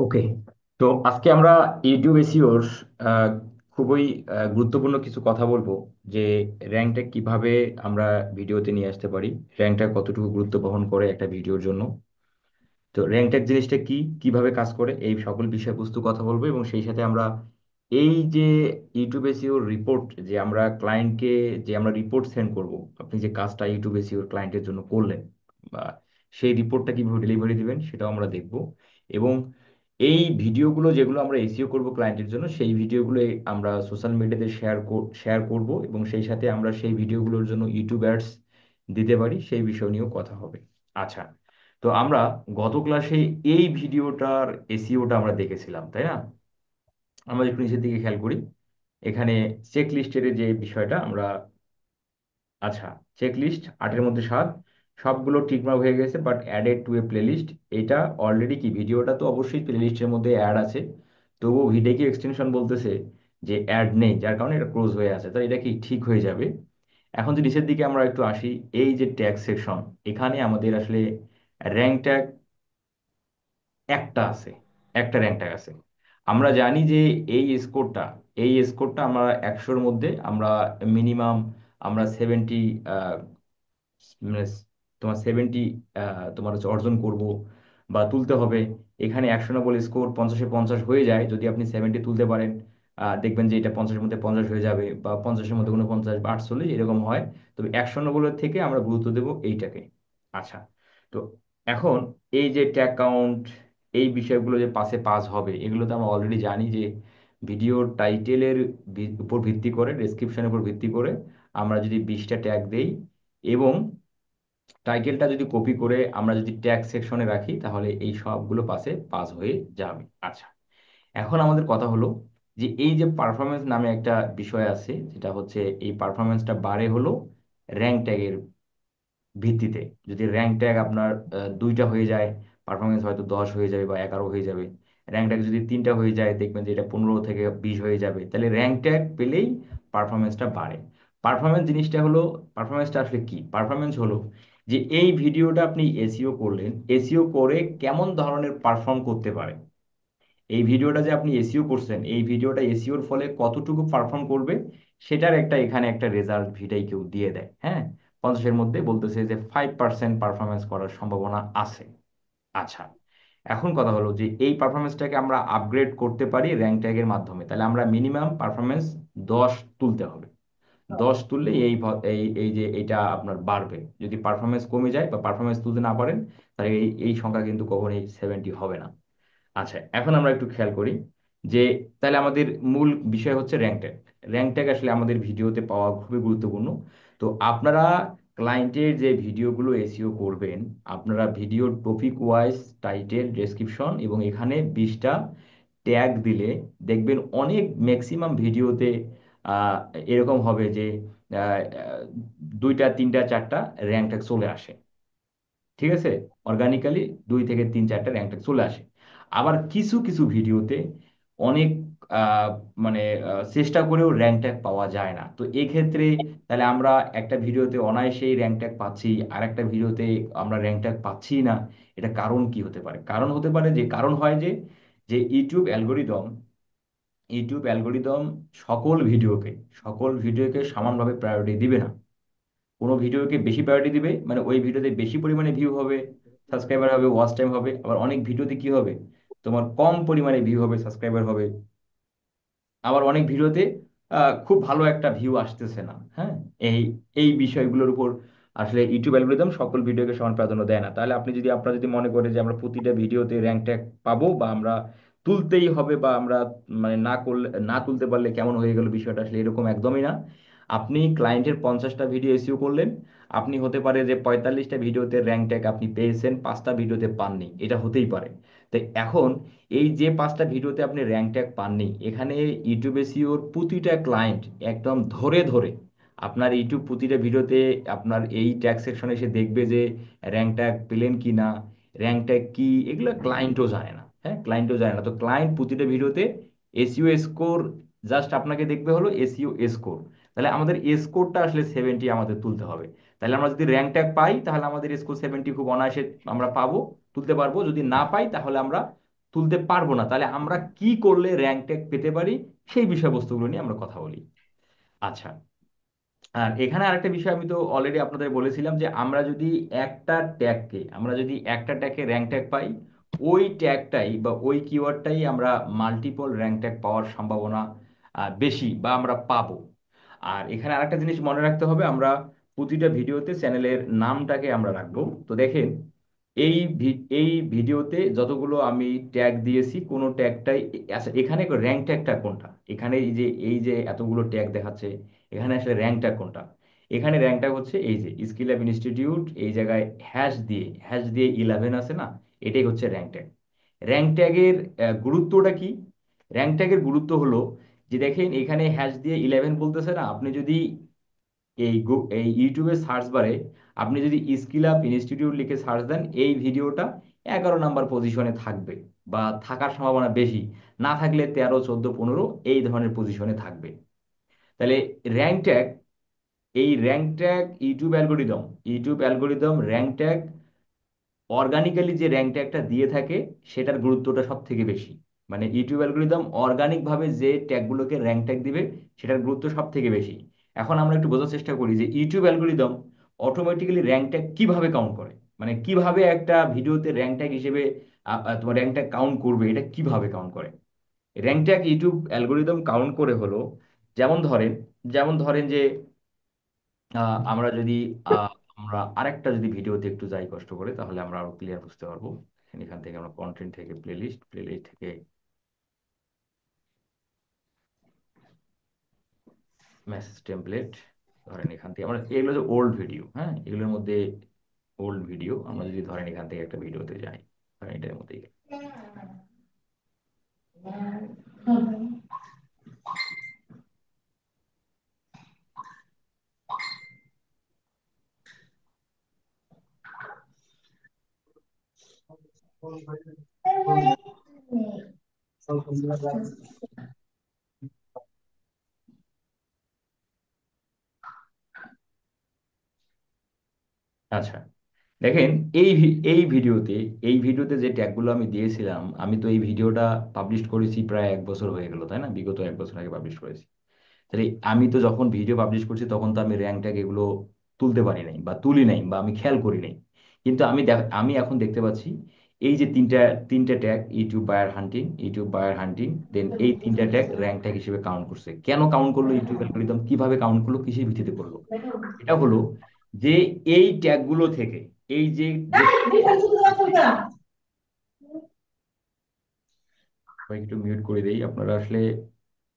ওকে। তো আজকে আমরা ইউটিউব এসইওর খুবই গুরুত্বপূর্ণ কিছু কথা বলবো যে র্যাঙ্কটা কিভাবে আমরা ভিডিওতে নিয়ে আসতে পারি, র্যাঙ্কটা কতটুকু গুরুত্ব বহন করে একটা ভিডিওর জন্য। তো র্যাঙ্ক ট্যাগ জিনিসটা কি, কিভাবে কাজ করে, এই সকল বিষয়বস্তু কথা বলবো এবং সেই সাথে আমরা এই যে ইউটিউব এসইও রিপোর্ট, যে আমরা ক্লায়েন্টকে যে আমরা রিপোর্ট সেন্ড করব, আপনি যে কাজটা ইউটিউব এসইও ক্লায়েন্টের জন্য করলেন বা সেই রিপোর্টটা কিভাবে ডেলিভারি দিবেন সেটাও আমরা দেখব। এবং এই ভিডিওগুলো যেগুলো আমরা এসইও করব ক্লায়েন্টের জন্য, সেই ভিডিওগুলো আমরা সোশ্যাল মিডিয়াতে শেয়ার করব এবং সেই সাথে আমরা সেই ভিডিওগুলোর জন্য ইউটিউব অ্যাডস দিতে পারি, সেই বিষয় নিয়েও কথা হবে। আচ্ছা, তো আমরা গত ক্লাসে এই ভিডিওটার এসইওটা আমরা দেখেছিলাম, তাই না? আমরা একটু নিচের দিকে খেয়াল করি। এখানে চেক লিস্টের যে বিষয়টা আমরা, আচ্ছা, চেক লিস্ট 8-এর মধ্যে 7, সবগুলো ঠিকঠাক হয়ে গেছে, but added to A playlist. এটা অলরেডি কি, ভিডিওটা তো অবশ্যই প্লেলিস্টের মধ্যে অ্যাড আছে, তবুও ভিডিও কি এক্সটেনশন বলতেছে যে অ্যাড নেই, যার কারণে এটা ক্লোজ হয়ে আছে। তাই এটা কি ঠিক হয়ে যাবে। এখন যে নিচের দিকে আমরা একটু আসি, এই যে ট্যাগ সেকশন, এখানে আমাদের আসলে র্যাঙ্ক ট্যাগ একটা আছে, একটা র্যাঙ্ক ট্যাগ আছে। আমরা জানি যে এই স্কোরটা আমরা 100-র মধ্যে আমরা মিনিমাম আমরা 70, মানে তোমার 70 তোমার হচ্ছে অর্জন করব বা তুলতে হবে। এখানে 100 নম্বর স্কোর 50-এ 50 হয়ে যায়, যদি আপনি 70 তুলতে পারেন দেখবেন যে এটা 50-এর মধ্যে 50 হয়ে যাবে, বা 50-এর মধ্যে 49 বা 48 এরকম হয়। তবে 100 নম্বরের থেকে আমরা গুরুত্ব দেবো এইটাকে। আচ্ছা, তো এখন এই যে ট্যাগ কাউন্ট, এই বিষয়গুলো যে পাস হবে, এগুলো তো আমরা অলরেডি জানি যে ভিডিওর টাইটেলের উপর ভিত্তি করে, ডেসক্রিপশনের উপর ভিত্তি করে আমরা যদি 20টা ট্যাগ দেই এবং টাইটেলটা যদি কপি করে আমরা যদি ট্যাগ সেকশনে রাখি, তাহলে এই সবগুলো পাস হয়ে যাবে। আচ্ছা, এখন আমাদের কথা হলো যে এই যে পারফরমেন্স নামে একটা বিষয় আছে, যেটা হচ্ছে এই পারফরমেন্সটা বাড়ে হলো র্যাঙ্ক ট্যাগের ভিত্তিতে। যদি র্যাঙ্ক ট্যাগ আপনার 2টা হয়ে যায়, পারফরমেন্স হয়তো 10 হয়ে যাবে বা 11 হয়ে যাবে। র্যাঙ্ক ট্যাগ যদি 3টা হয়ে যায়, দেখবেন যে এটা 15 থেকে 20 হয়ে যাবে। তাহলে র্যাঙ্ক ট্যাগ পেলেই পারফরমেন্সটা বাড়ে। পারফরমেন্স জিনিসটা হলো, পারফরমেন্সটা আসলে কি? পারফরমেন্স হলো যে এই ভিডিওটা আপনি এসইও করলেন, এসইও করে কেমন ধরনের পারফর্ম করতে পারে। এই ভিডিওটা যে আপনি এসইও করছেন, এই ভিডিওটা এসইওর ফলে কতটুকু পারফর্ম করবে, সেটার একটা এখানে একটা রেজাল্ট ভিটাই কেউ দিয়ে দেয়। হ্যাঁ, 50-এর মধ্যে বলতেছে যে 5% পারফরমেন্স করার সম্ভাবনা আছে। আচ্ছা, এখন কথা হলো যে এই পারফরমেন্সটাকে আমরা আপগ্রেড করতে পারি র্যাঙ্ক ট্যাগের মাধ্যমে। তাহলে আমরা মিনিমাম পারফরমেন্স 10 তুলতে হবে। 10 তুললে এই যে এটা আপনার বাড়বে। যদি পারফরমেন্স কমে যায় বা পারফরমেন্স তুলতে না পারেন, তাহলে এই সংখ্যা কিন্তু কখনোই 70 হবে না। আচ্ছা, এখন আমরা একটু খেয়াল করি যে তাহলে আমাদের মূল বিষয় হচ্ছে র্যাঙ্ক ট্যাগ। র্যাঙ্ক ট্যাগ আসলে আমাদের ভিডিওতে পাওয়া খুবই গুরুত্বপূর্ণ। তো আপনারা ক্লায়েন্টের যে ভিডিওগুলো এসইও করবেন, আপনারা video topic wise title, description এবং এখানে 20টা ট্যাগ দিলে দেখবেন অনেক ম্যাক্সিমাম ভিডিওতে আহ, এরকম হবে যে আহ, আহ, 2টা 3টা 4টা র্যাঙ্ক ট্যাগ চলে আসে। ঠিক আছে, অর্গানিক্যালি 2 থেকে 3 4টা র্যাঙ্ক ট্যাগ চলে আসে। আবার কিছু কিছু ভিডিওতে অনেক মানে চেষ্টা করেও র্যাঙ্ক ট্যাগ পাওয়া যায় না। তো এক্ষেত্রে তাহলে আমরা একটা ভিডিওতে অনায়াসেই র্যাঙ্ক ট্যাগ পাচ্ছি, আর একটা ভিডিওতে আমরা র্যাঙ্ক ট্যাগ পাচ্ছি না। এটা কারণ কি হতে পারে? কারণ হতে পারে যে, কারণ হয় যে যে ইউটিউব অ্যালগোরিদম সকল ভিডিওকে সমানভাবে প্রায়োরিটি দিবে না। কোনো ভিডিওকে বেশি প্রায়োরিটি দিবে, মানে ওই ভিডিওতে বেশি পরিমাণে ভিউ হবে, সাবস্ক্রাইবার হবে, ওয়াচ টাইম হবে। আবার অনেক ভিডিওতে কি হবে, তোমার কম পরিমাণে ভিউ হবে, সাবস্ক্রাইবার হবে। আবার অনেক ভিডিওতে খুব ভালো একটা ভিউ আসতেছে না। হ্যাঁ, এই এই বিষয়গুলোর উপর আসলে ইউটিউব অ্যালগোরিদম সকল ভিডিওকে সমান প্রাধান্য দেয় না। তাহলে আপনারা যদি মনে করেন যে আমরা প্রতিটা ভিডিওতে র্যাঙ্ক ট্যাগ পাবো বা আমরা তুলতেই হবে, বা আমরা মানে না তুলতে পারলে কেমন হয়ে গেল, বিষয়টা আসলে এরকম একদমই না। আপনি ক্লায়েন্টের 50টা ভিডিও এসইও করলেন, আপনি হতে পারে যে 45টা ভিডিওতে র্যাঙ্ক ট্যাগ আপনি পেয়েছেন, 5টা ভিডিওতে পাননি, এটা হতেই পারে। তো এখন এই যে 5টা ভিডিওতে আপনি র্যাঙ্ক ট্যাগ পাননি, এখানে ইউটিউব এসইওর প্রতিটা ক্লায়েন্ট একদম ধরে ধরে আপনার ইউটিউব প্রতিটা ভিডিওতে আপনার এই ট্যাগ সেকশনে এসে দেখবে যে র্যাঙ্ক ট্যাগ পেলেন কি না, র্যাঙ্ক ট্যাগ কি, এগুলো ক্লায়েন্টও জানে না। হ্যাঁ, ক্লায়েন্টও জানে না। তো ক্লায়েন্ট প্রতিটা ভিডিওতে এসইও স্কোর জাস্ট আপনাকে দেখবে হলো এসইও স্কোর। তাহলে আমাদের স্কোরটা আসলে 70 আমাদের তুলতে হবে। তাহলে আমরা যদি র্যাঙ্ক ট্যাগ পাই, তাহলে আমাদের স্কোর 70 খুব অনায়াসে আমরা পাবো, তুলতে পারবো। যদি না পাই, তাহলে আমরা তুলতে পারবো না, তাহলে আমরা কি করলে র্যাঙ্ক ট্যাগ পেতে পারি, সেই বিষয়বস্তুগুলো নিয়ে আমরা কথা বলি। আচ্ছা, আর এখানে আরেকটা বিষয় আমি তো অলরেডি আপনাদের বলেছিলাম যে আমরা যদি একটা ট্যাগকে র্যাঙ্ক ট্যাগ পাই, ওই ট্যাগটাই বা ওই কিওয়ার্ডটাই আমরা মাল্টিপল র্যাঙ্ক ট্যাগ পাওয়ার সম্ভাবনা বেশি বা আমরা পাবো। আর এখানে আরেকটা জিনিস মনে রাখতে হবে, আমরা প্রতিটা ভিডিওতে চ্যানেলের নামটাকে আমরা রাখবো। তো দেখেন, এই ভিডিওতে যতগুলো আমি ট্যাগ দিয়েছি, কোনো ট্যাগটাই, আচ্ছা এখানে র্যাঙ্ক ট্যাগটা কোনটা, এখানে এই যে এতগুলো ট্যাগ দেখাচ্ছে, এখানে আসলে র্যাঙ্কটা কোনটা? এখানে র্যাঙ্কটা হচ্ছে এই যে স্কিল ল্যাব ইনস্টিটিউট, এই জায়গায় হ্যাশ দিয়ে 11 আছে না, এটাই হচ্ছে র্যাঙ্ক ট্যাগ। র্যাঙ্ক ট্যাগের গুরুত্বটা কি? র্যাঙ্ক ট্যাগের গুরুত্ব হলো যে দেখেন এখানে হ্যাশ দিয়ে 11 বলতেছে না, আপনি যদি এই ইউটিউবের সার্চ বারে আপনি যদি স্কিল আপ ইনস্টিটিউট লিখে সার্চ দেন, এই ভিডিওটা 11 নাম্বার পজিশনে থাকবে বা থাকার সম্ভাবনা বেশি, না থাকলে 13, 14, 15 এই ধরনের পজিশনে থাকবে। তাহলে র্যাঙ্ক ট্যাগ, এই rank tag YouTube algorithm rank tag organically যে র্যাঙ্ক ট্যাগটা দিয়ে থাকে, সেটার গুরুত্বটা সব থেকে বেশি। মানে ইউটিউব অ্যালগোরিদম অর্গানিক ভাবে যে ট্যাগগুলোকে র্যাঙ্ক ট্যাগ দিবে, সেটার গুরুত্ব সব থেকে বেশি। এখন আমরা একটু বোঝার চেষ্টা করি যে YouTube algorithm automatically rank tag কিভাবে কাউন্ট করে, মানে কিভাবে একটা ভিডিওতে র্যাঙ্ক ট্যাগ হিসেবে তোমার র্যাঙ্ক ট্যাগ কাউন্ট করবে, এটা কিভাবে কাউন্ট করে? Rank tag YouTube algorithm count করে হলো, যেমন ধরেন যেমন ধরেন যে আমরা যদি আহ, আমরা আরেকটা যদি ভিডিওতে একটু যাই কষ্ট করে, তাহলে আমরা আরো ক্লিয়ার বুঝতে পারবো। এখান থেকে আমরা কন্টেন্ট থেকে প্লেলিস্ট থেকে মেসেজ টেমপ্লেট, ধরেন এখান থেকে আমরা, এগুলো যে ওল্ড ভিডিও, হ্যাঁ এগুলোর মধ্যে ওল্ড ভিডিও, আমরা যদি ধরেন এখান থেকে একটা ভিডিওতে যাই, ধরেন এটার মধ্যে আচ্ছা দেখেন, এই ভিডিওতে যে ট্যাগগুলো আমি দিয়েছিলাম, আমি তো এই ভিডিওটা পাবলিশ করেছি প্রায় 1 বছর হয়ে গেল, তাই না? বিগত 1 বছর আগে পাবলিশ করেছি। তাহলে আমি তো যখন ভিডিও পাবলিশ করছি, তখন তো আমি র্যাঙ্ক ট্যাগ এগুলো তুলতে পারি নাই বা তুলি নাই বা আমি খেয়াল করি নাই। কিন্তু আমি এখন দেখতে পাচ্ছি এই যে তিনটা তিনটা ট্যাগ, ইউটিউব বায়ার হান্টিং দেন এই তিনটা ট্যাগ র্যাঙ্ক ট্যাগ হিসেবে কাউন্ট করছে। কেন কাউন্ট করলো ইউটিউব অ্যালগোরিদম, কিভাবে কাউন্ট করলো, কিসের ভিত্তিতে করলো? এটা হলো যে এই ট্যাগগুলো থেকে, এই যে যে আছে, একটু মিউট করে দেই আপনারা আসলে,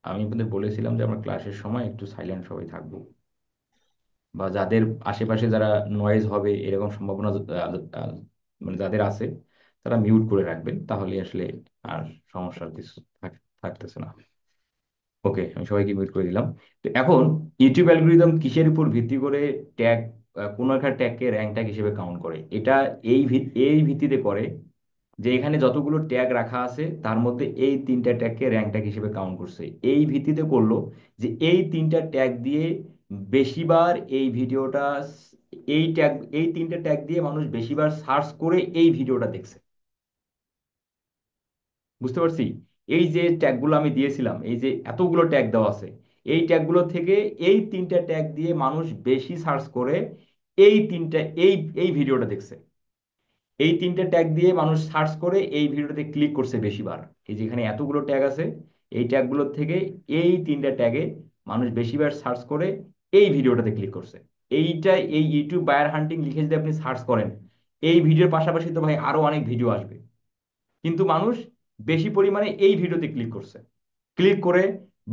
আমি আপনাদের বলেছিলাম যে আমরা ক্লাসের সময় একটু সাইলেন্ট সবাই থাকবো, বা যাদের আশেপাশে যারা নয়েজ হবে এরকম সম্ভাবনা মানে যাদের আছে, তারা মিউট করে রাখবেন, তাহলে আসলে আর সমস্যার কিছু থাকতেছে না। ওকে, আমি সবাইকে মিউট করে দিলাম। তো এখন ইউটিউব অ্যালগোরিদম কিসের উপর ভিত্তি করে ট্যাগ, কোনো একটা ট্যাগকে র্যাঙ্ক ট্যাগ হিসেবে কাউন্ট করে? এটা এই ভিত্তিতে করে যে এখানে যতগুলো ট্যাগ রাখা আছে, তার মধ্যে এই তিনটা ট্যাগকে র্যাঙ্ক ট্যাগ হিসেবে কাউন্ট করছে। এই ভিত্তিতে করলো যে এই তিনটা ট্যাগ দিয়ে বেশিবার এই ভিডিওটা, এই তিনটা ট্যাগ দিয়ে মানুষ বেশিবার সার্চ করে এই ভিডিওটা দেখছে। বুঝতে পারছি? এই যে ট্যাগগুলো আমি দিয়েছিলাম, এই যে এতগুলো ট্যাগ দেওয়া আছে, এই ট্যাগগুলো থেকে এই তিনটা ট্যাগ দিয়ে মানুষ বেশি সার্চ করে এই তিনটা এই এই ভিডিওটা দেখছে। এই তিনটে ট্যাগ দিয়ে মানুষ সার্চ করে এই ভিডিওতে ক্লিক করছে বেশিবার। এই যেখানে এতগুলো ট্যাগ আছে, এই ট্যাগগুলোর থেকে এই তিনটা ট্যাগে মানুষ বেশিবার সার্চ করে এই ভিডিওটাতে ক্লিক করছে। এই ইউটিউব বায়ার হান্টিং লিখে যদি আপনি সার্চ করেন, এই ভিডিওর পাশাপাশি তো ভাই আরো অনেক ভিডিও আসবে, কিন্তু মানুষ বেশি পরিমাণে এই ভিডিওতে ক্লিক করছে। ক্লিক করে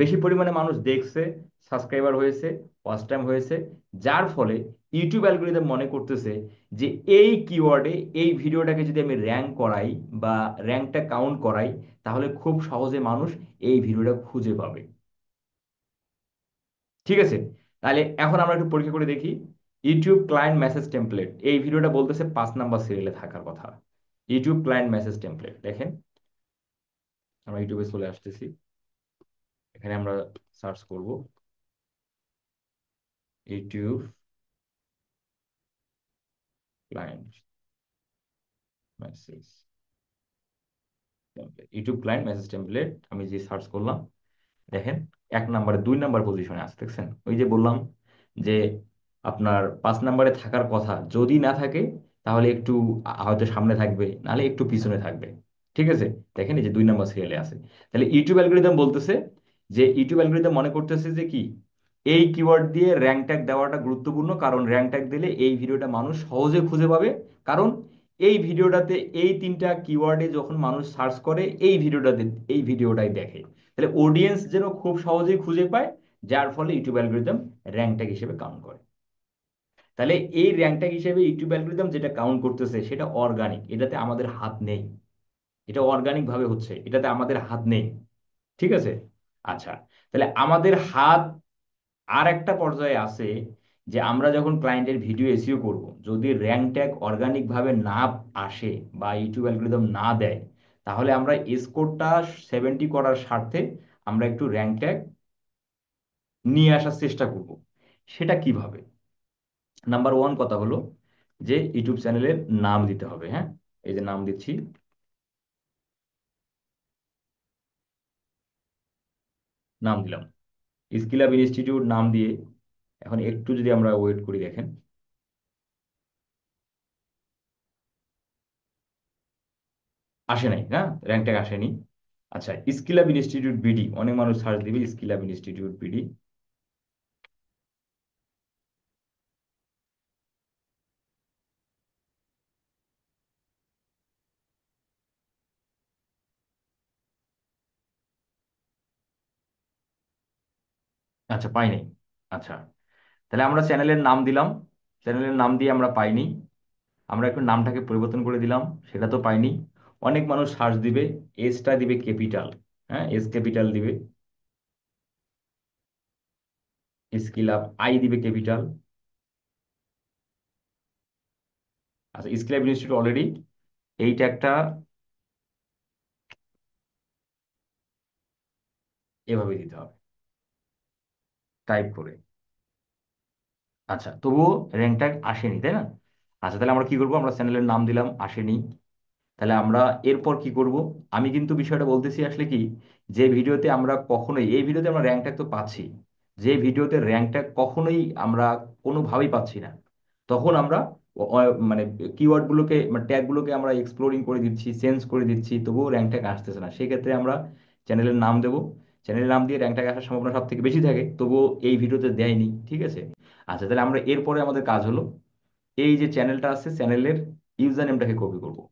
বেশি পরিমাণে মানুষ দেখছে, সাবস্ক্রাইবার হয়েছে, ওয়াচ টাইম হয়েছে, যার ফলে ইউটিউব অ্যালগোরিদম মনে করতেছে যে এই কিওয়ার্ডে এই ভিডিওটাকে যদি আমি র্যাঙ্ক করাই বা র্যাঙ্কটা কাউন্ট করাই, তাহলে খুব সহজে মানুষ এই ভিডিওটা খুঁজে পাবে। ঠিক আছে, তাহলে এখন আমরা একটু পরীক্ষা করে দেখি। ইউটিউব ক্লায়েন্ট মেসেজ টেমপ্লেট, এই ভিডিওটা বলতেছে 5 নাম্বার সিরিয়ালে থাকার কথা। ইউটিউব ক্লায়েন্ট মেসেজ টেমপ্লেট দেখেন, আমরা ইউটিউবে চলে আসতেছি, এখানে আমরা সার্চ করব YouTube client message template, YouTube client message template আমি যে সার্চ করলাম, দেখেন 1 নম্বরে 2 নম্বর পজিশনে আছে, দেখছেন? ওই যে বললাম যে আপনার 5 নম্বরে থাকার কথা, যদি না থাকে তাহলে একটু হয়তো সামনে থাকবে, নাহলে একটু পিছনে থাকবে। ঠিক আছে, দেখেন এই যে 2 নম্বর সিরিয়ালে আছে। তাহলে ইউটিউব অ্যালগোরিদম বলতেছে যে, ইউটিউব অ্যালগোরিদম মনে করতেছে যে কি, এই কিওয়ার্ড দিয়ে র্যাঙ্ক ট্যাগ দেওয়াটা গুরুত্বপূর্ণ, কারণ র্যাঙ্ক ট্যাগ দিলে এই ভিডিওটা মানুষ সহজে খুঁজে পাবে। কারণ এই ভিডিওটাতে এই 3টা কিওয়ার্ডে যখন মানুষ সার্চ করে, এই ভিডিওটাই দেখে। তাহলে অডিয়েন্স যেন খুব সহজেই খুঁজে পায়, যার ফলে ইউটিউব অ্যালগোরিদম র্যাঙ্ক ট্যাগ হিসেবে কাউন্ট করে। তাহলে এই র্যাঙ্ক ট্যাগ হিসেবে ইউটিউব অ্যালগোরিদম যেটা কাউন্ট করতেছে সেটা অর্গানিক, এটাতে আমাদের হাত নেই। এটা অর্গানিক ভাবে হচ্ছে, এটাতে আমাদের হাত নেই। ঠিক আছে। আচ্ছা, তাহলে আমাদের হাত আর একটা পর্যায়ে আছে, যে আমরা যখন ক্লায়েন্টের ভিডিও এসইও করব, যদি র্যাঙ্ক ট্যাগ অর্গানিক ভাবে না আসে বা ইউটিউব অ্যালগোরিদম না দেয়, তাহলে আমরা স্কোরটা 70 করার স্বার্থে আমরা একটু র্যাঙ্ক ট্যাগ নিয়ে আসার চেষ্টা করব। সেটা কিভাবে? নাম্বার 1 কথা হলো যে ইউটিউব চ্যানেলের নাম দিতে হবে। হ্যাঁ, এই যে নাম দিচ্ছি, নাম দিলাম স্কিল আপ ইনস্টিটিউট নাম দিয়ে। এখন একটু যদি আমরা ওয়েট করি, দেখেন আসে নাই না, র্যাঙ্ক ট্যাগ আসেনি। আচ্ছা, স্কিল আপ ইনস্টিটিউট বিডি, অনেক মানুষ সার্চ দিবে স্কিল আপ ইনস্টিটিউট বিডি। আচ্ছা, পাই নাই। আচ্ছা, তাহলে আমরা চ্যানেলের নাম দিলাম, চ্যানেলের নাম দিয়ে আমরা পাইনি। আমরা একটু নামটাকে পরিবর্তন করে দিলাম, সেটা তো পাইনি। অনেক মানুষ সার্চ দিবে, এসটা দিবে ক্যাপিটাল। হ্যাঁ, এস ক্যাপিটাল দিবে। স্কিল আপ আই দিবে ক্যাপিটাল। আচ্ছা, স্কিল আপ ইনস্টিটিউট অলরেডি এইটা একটা এভাবে দিতে হবে, টাইপ করে। আচ্ছা, তবুও র্যাঙ্ক ট্যাগ আসেনি, তাই না? আচ্ছা, তাহলে আমরা কি করবো, আমরা চ্যানেলের নাম দিলাম, আসেনি। তাহলে আমরা এরপর কি করব? আমি কিন্তু বিষয়টা বলতেছি আসলে কি, যে ভিডিওতে আমরা কখনোই, এই ভিডিওতে আমরা র্যাঙ্ক ট্যাগ তো পাচ্ছি, যে ভিডিওতে র্যাঙ্ক ট্যাগ কখনোই আমরা কোনোভাবেই পাচ্ছি না, তখন আমরা মানে কিওয়ার্ড গুলোকে, মানে ট্যাগ গুলোকে আমরা এক্সপ্লোরিং করে দিচ্ছি, চেঞ্জ করে দিচ্ছি, তবুও র্যাঙ্ক ট্যাগ আসতেছে না। সেক্ষেত্রে আমরা চ্যানেলের নাম দেবো, চ্যানেলের নাম দিয়ে র্যাঙ্ক ট্যাগ আসার সম্ভাবনা সব থেকে বেশি থাকে, তবুও এই ভিডিওতে দেয়নি। ঠিক আছে। আচ্ছা, তাহলে আমরা এরপরে আমাদের কাজ হলো, এই যে চ্যানেলটা আছে, চ্যানেলের ইউজার নেমটাকে কপি করবো।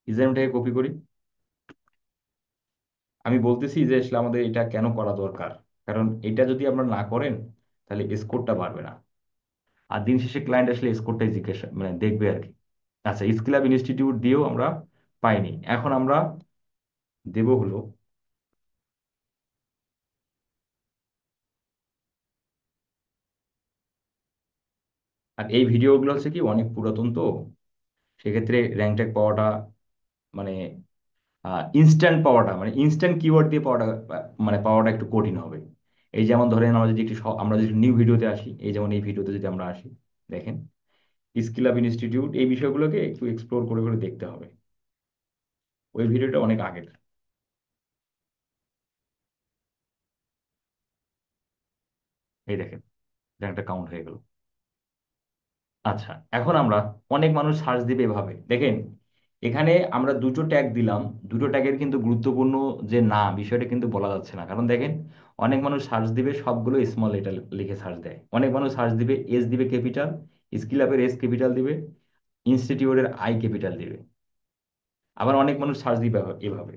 ইউজার নেমটাকে কপি করি। আমি বলতেছি যে আসলে আমাদের এটা কেন করা দরকার, কারণ এটা যদি আপনারা না করেন তাহলে স্কোরটা বাড়বে না, আর দিন শেষে ক্লায়েন্ট আসলে স্কোরটাই জিজ্ঞাসা মানে দেখবে আর কি। আচ্ছা, স্কিল আপ ইনস্টিটিউট দিয়েও আমরা পাইনি, এখন আমরা দেব হলো, আর এই ভিডিওগুলো হচ্ছে কি অনেক পুরাতন তো, সেক্ষেত্রে র্যাঙ্ক ট্যাগ পাওয়াটা মানে ইনস্ট্যান্ট পাওয়াটা, মানে ইনস্ট্যান্ট কিওয়ার্ড দিয়ে পাওয়াটা মানে পাওয়াটা একটু কঠিন হবে। এই যেমন ধরেন আমরা যদি আমরা যদি নিউ ভিডিওতে আসি, এই যেমন এই ভিডিওতে যদি আমরা আসি, দেখেন স্কিল আপ ইনস্টিটিউট, এই বিষয়গুলোকে একটু এক্সপ্লোর করে করে দেখতে হবে। ওই ভিডিওটা অনেক আগের। এই দেখেন, একটা কাউন্ট হয়ে গেল। আচ্ছা, এখন আমরা, অনেক মানুষ সার্চ দিবে এভাবে, দেখেন এখানে আমরা দুটো ট্যাগ দিলাম, দুটো ট্যাগের কিন্তু গুরুত্বপূর্ণ যে না, বিষয়টা কিন্তু বলা যাচ্ছে না, কারণ দেখেন অনেক মানুষ সার্চ দিবে সবগুলো স্মল লেটার লিখে সার্চ দেয়, অনেক মানুষ সার্চ দিবে এস দিবে ক্যাপিটাল, স্কিল আপের এস ক্যাপিটাল দিবে, ইনস্টিটিউটের আই ক্যাপিটাল দিবে। আবার অনেক মানুষ সার্চ দিবে এভাবে।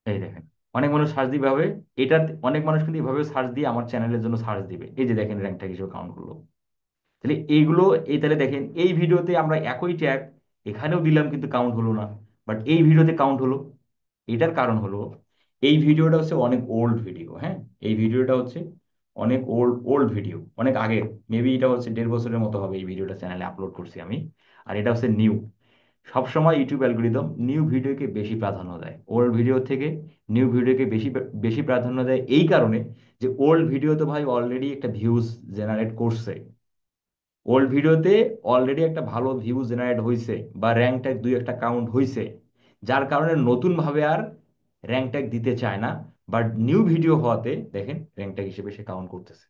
এই দেখেন, অনেক মানুষ সার্চ দিবে এভাবে। এটা, অনেক মানুষ কিন্তু এভাবে সার্চ দিয়ে আমার চ্যানেলের জন্য সার্চ দিবে, এই যে দেখেন র্যাঙ্ক ট্যাগ হিসেবে কাউন্ট করলো। তাহলে এইগুলো, এই তাহলে দেখেন এই ভিডিওতে আমরা একই ট্যাগ এখানেও দিলাম কিন্তু কাউন্ট হলো না, বাট এই ভিডিওতে কাউন্ট হলো। এটার কারণ হলো, এই ভিডিওটা হচ্ছে অনেক ওল্ড ভিডিও। হ্যাঁ, এই ভিডিওটা হচ্ছে অনেক ওল্ড ওল্ড ভিডিও, অনেক আগের। মেবি এটা হচ্ছে 1.5 বছরের মতো হবে এই ভিডিওটা চ্যানেলে আপলোড করছি আমি, আর এটা হচ্ছে নিউ। সবসময় ইউটিউব অ্যালগোরিদম নিউ ভিডিওকে বেশি প্রাধান্য দেয় ওল্ড ভিডিও থেকে। নিউ ভিডিওকে বেশি বেশি প্রাধান্য দেয় এই কারণে যে ওল্ড ভিডিও তো ভাই অলরেডি একটা ভিউজ জেনারেট করছে। ওল্ড ভিডিওতে অলরেডি একটা ভালো ভিউ জেনারেট হয়েছে বা র্যাঙ্ক ট্যাগ দুই একটা কাউন্ট হয়েছে, যার কারণে নতুন ভাবে আর র্যাঙ্ক ট্যাগ দিতে চায় না। বাট নিউ ভিডিও হওয়াতে দেখেন র্যাঙ্ক ট্যাগ হিসেবে সে কাউন্ট করতেছে।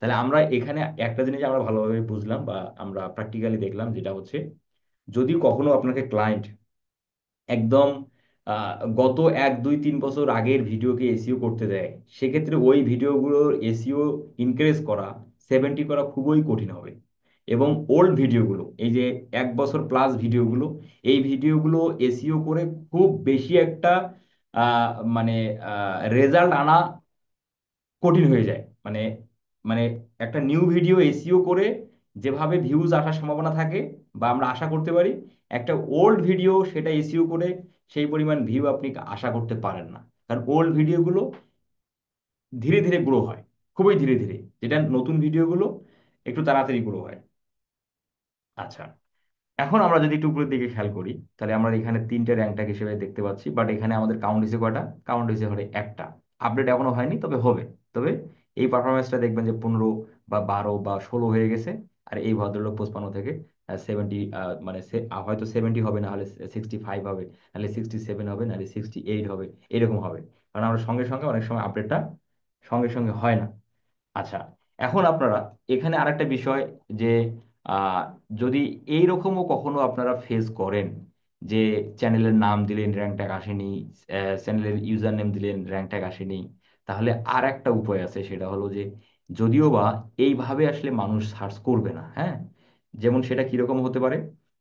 তাহলে আমরা এখানে একটা জিনিস আমরা ভালোভাবে বুঝলাম বা আমরা প্র্যাকটিক্যালি দেখলাম, যেটা হচ্ছে যদি কখনো আপনাকে ক্লায়েন্ট একদম গত 1 2 3 বছর আগের ভিডিওকে এসইও করতে দেয়, সেক্ষেত্রে ওই ভিডিওগুলোর এসইও ইনক্রিজ করা, 70 করা খুবই কঠিন হবে। এবং ওল্ড ভিডিওগুলো, এই যে 1 বছর প্লাস ভিডিওগুলো, এই ভিডিওগুলো এসইও করে খুব বেশি একটা আহ, মানে রেজাল্ট আনা কঠিন হয়ে যায়। মানে মানে একটা নিউ ভিডিও এসইও করে যেভাবে ভিউজ আসার সম্ভাবনা থাকে বা আমরা আশা করতে পারি, একটা ওল্ড ভিডিও সেটা এসইও করে সেই পরিমাণ ভিউ আপনি আশা করতে পারেন না। কারণ ওল্ড ভিডিওগুলো ধীরে ধীরে গ্রো হয়, খুবই ধীরে ধীরে, যেটা নতুন ভিডিওগুলো একটু তাড়াতাড়ি গ্রো হয়। আচ্ছা, এখন আমরা যদি একটু উপরের দিকে খেয়াল করি, তাহলে আমরা এখানে তিনটে র্যাঙ্ক ট্যাগ হিসেবে দেখতে পাচ্ছি, বাট এখানে আমাদের কাউন্ট হিসেবে কয়টা? কাউন্ট হিসেবে হলে একটা। আপডেট এখনো হয়নি, তবে হবে। তবে এই পারফরমেন্সটা দেখবেন যে 15 বা 12 বা 16 হয়ে গেছে। আর এই ভদ্রলোক 55 থেকে 70, মানে হয়তো 70 হবে, না হলে 65 হবে, নাহলে 67 হবে, নাহলে 68 হবে, এরকম হবে। কারণ আমরা সঙ্গে সঙ্গে অনেক সময় আপডেটটা সঙ্গে সঙ্গে হয় না। আচ্ছা, এখন আপনারা এখানে আরেকটা বিষয়, যে আহ, যদি এইরকমও কখনো আপনারা ফেস করেন যে চ্যানেলের নাম দিলেন র্যাঙ্ক ট্যাগ আসেনি, চ্যানেলের ইউজার নেম দিলেন র্যাঙ্ক ট্যাগ আসেনি, তাহলে আর একটা উপায় আছে, সেটা হলো যে যদিও বা এইভাবে আসলে মানুষ সার্চ করবে না, হ্যাঁ। যেমন সেটা কিরকম হতে পারে?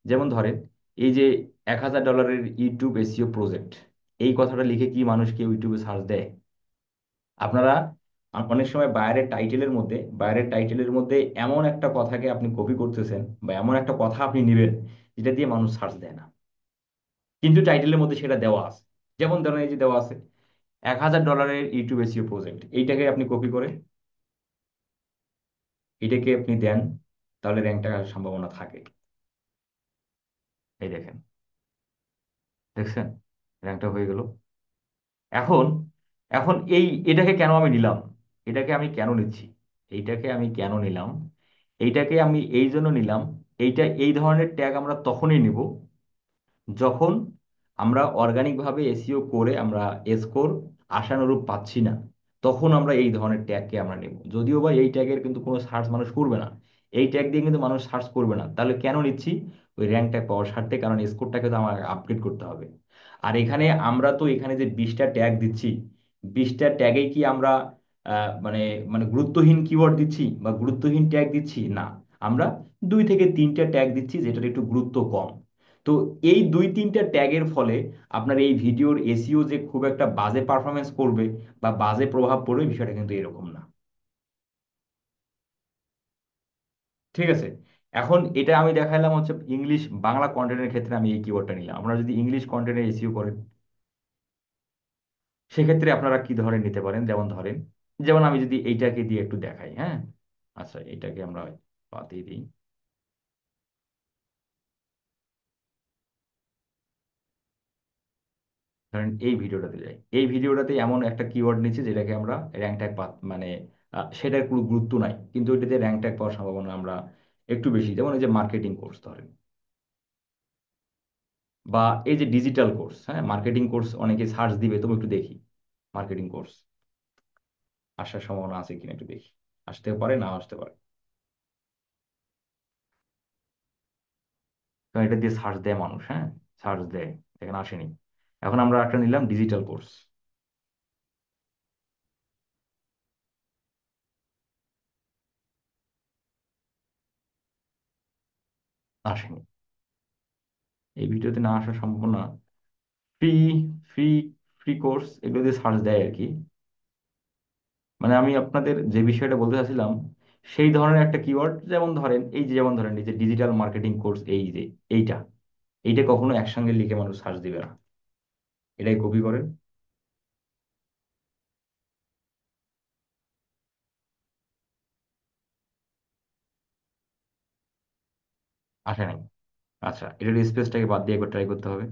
যেমন ধরেন এই যে $1000 ইউটিউব এসইও প্রজেক্ট, এই কথাটা লিখে কি মানুষ কেউ ইউটিউবে সার্চ দেয়? আপনারা অনেক সময় বাইরের টাইটেলের মধ্যে এমন একটা কথাকে আপনি কপি করতেছেন বা এমন একটা কথা আপনি নেবেন যেটা দিয়ে মানুষ সার্চ দেয় না, কিন্তু টাইটেলের মধ্যে সেটা দেওয়া আছে। যেমন ধরেন এই যে দেওয়া আছে $1000 ইউটিউব এসইও প্রজেক্ট, এইটাকে আপনি কপি করে এটাকে আপনি দেন, তাহলে র্যাঙ্কটা আসার সম্ভাবনা থাকে। এই দেখেন, দেখছেন? র্যাঙ্কটা হয়ে গেল। এখন এখন এটাকে কেন আমি নিলাম? এটাকে আমি কেন নিচ্ছি? এইটাকে আমি কেন নিলাম? এইটাকে আমি এই জন্য নিলাম, এই ধরনের ট্যাগ আমরা তখনই নিব যখন আমরা অর্গানিকভাবে এসইও করে আমরা স্কোর আশানুরূপ পাচ্ছি না। তখন আমরা এই ধরনের ট্যাগকে আমরা নেব, যদিও বা এই ট্যাগের কিন্তু কোনো সার্চ মানুষ করবে না। এই ট্যাগ দিয়ে কিন্তু মানুষ সার্চ করবে না, তাহলে কেন নিচ্ছি? ওই র্যাঙ্ক ট্যাগ পাওয়ার স্বার্থে, কারণ স্কোরটাকে তো আমার আপগ্রেড করতে হবে। আর এখানে আমরা তো এখানে যে 20টা ট্যাগ দিচ্ছি, 20টা ট্যাগেই কি আমরা মানে মানে গুরুত্বহীন কিওয়ার্ড দিচ্ছি বা গুরুত্বহীন ট্যাগ দিচ্ছি না। আমরা 2 থেকে 3টা ট্যাগ দিচ্ছি যেটার একটু গুরুত্ব কম। তো এই 2 3টা ট্যাগের ফলে আপনার এই ভিডিওর এসইও যে খুব একটা বাজে পারফরমেন্স করবে বা বাজে প্রভাব পড়বে, বিষয়টা কিন্তু এরকম না। ঠিক আছে, এখন এটা আমি দেখাইলাম হচ্ছে ইংলিশ বাংলা কন্টেন্টের ক্ষেত্রে আমি এই কিওয়ার্ডটা নিলাম। আপনারা যদি ইংলিশ কন্টেন্টের এসইও করেন, সেক্ষেত্রে আপনারা কি ধরনের নিতে পারেন? যেমন আমি যদি এইটাকে দিয়ে একটু দেখাই, হ্যাঁ। আচ্ছা, এটাকে আমরা বাতিয়ে দিই। ধরেন এই ভিডিওটাতে যাই, এই ভিডিওটাতে এমন একটা কিওয়ার্ড নিচ্ছে যেটাকে আমরা র্যাঙ্ক ট্যাগ মানে সেটার কোনো গুরুত্ব নাই, কিন্তু ওইটাতে র্যাঙ্ক ট্যাগ পাওয়ার সম্ভাবনা আমরা একটু বেশি। যেমন এই যে মার্কেটিং কোর্স ধরেন, বা এই যে ডিজিটাল কোর্স, হ্যাঁ, মার্কেটিং কোর্স অনেকে সার্চ দিবে, তবু একটু দেখি মার্কেটিং কোর্স আসার সম্ভাবনা আছে কিনা, একটু দেখি। আসতে পারে, না আসতে পারে, কারণ এটা দিয়ে সার্চ দেয় মানুষ, হ্যাঁ, সার্চ দেয়, এখানে আসেনি। এখন আমরা একটা নিলাম ডিজিটাল কোর্স, আসেনি। এই ভিডিওতে না আসার সম্ভাবনা, ফ্রি ফ্রি ফ্রি কোর্স, এগুলো দিয়ে সার্চ দেয় আর কি। মানে আমি আপনাদের যে বিষয়টা বলতে চাচ্ছিলাম, সেই ধরনের একটা কিওয়ার্ড, যেমন ধরেন এই যে ডিজিটাল মার্কেটিং কোর্স, এই যে এইটা এইটা কখনো একসঙ্গে লিখে মানুষ সার্চ দিবে না। এটাই কপি করেন, আসে নাই। আচ্ছা, এটার স্পেসটাকে বাদ দিয়ে একবার ট্রাই করতে হবে।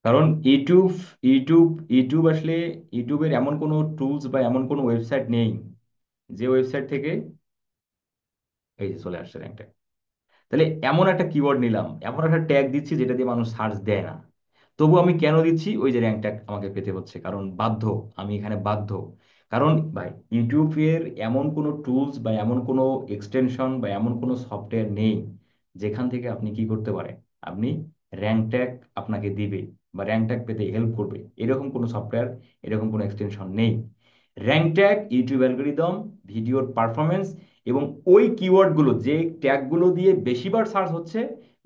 কারণ ইউটিউব ইউটিউব ইউটিউব আসলে ইউটিউবের এমন কোনো টুলস বা এমন কোনো ওয়েবসাইট নেই যে ওয়েবসাইট থেকে এই যে চলে আসছে র্যাঙ্কটা। তাহলে এমন একটা কিওয়ার্ড নিলাম, এমন একটা ট্যাগ দিচ্ছি যেটা দিয়ে মানুষ সার্চ দেয় না, তবু আমি কেন দিচ্ছি? ওই যে র্যাঙ্ক ট্যাগ আমাকে পেতে হচ্ছে, কারণ বাধ্য, আমি এখানে বাধ্য। কারণ ভাই, ইউটিউবের এমন কোনো টুলস বা এমন কোনো এক্সটেনশন বা এমন কোনো সফটওয়্যার নেই যেখান থেকে আপনি কি করতে পারেন, আপনি র্যাঙ্ক ট্যাগ আপনাকে দিবে বা র্যাঙ্ক ট্যাগ পেতে হেল্প করবে, এরকম কোনো সফটওয়্যার, এরকম কোনো এক্সটেনশন নেই। র্যাঙ্ক ট্যাগ, ইউটিউব অ্যালগোরিদম, ভিডিওর পারফরমেন্স এবং ওই কিওয়ার্ডগুলো যে ট্যাগগুলো দিয়ে বেশিবার সার্চ হচ্ছে,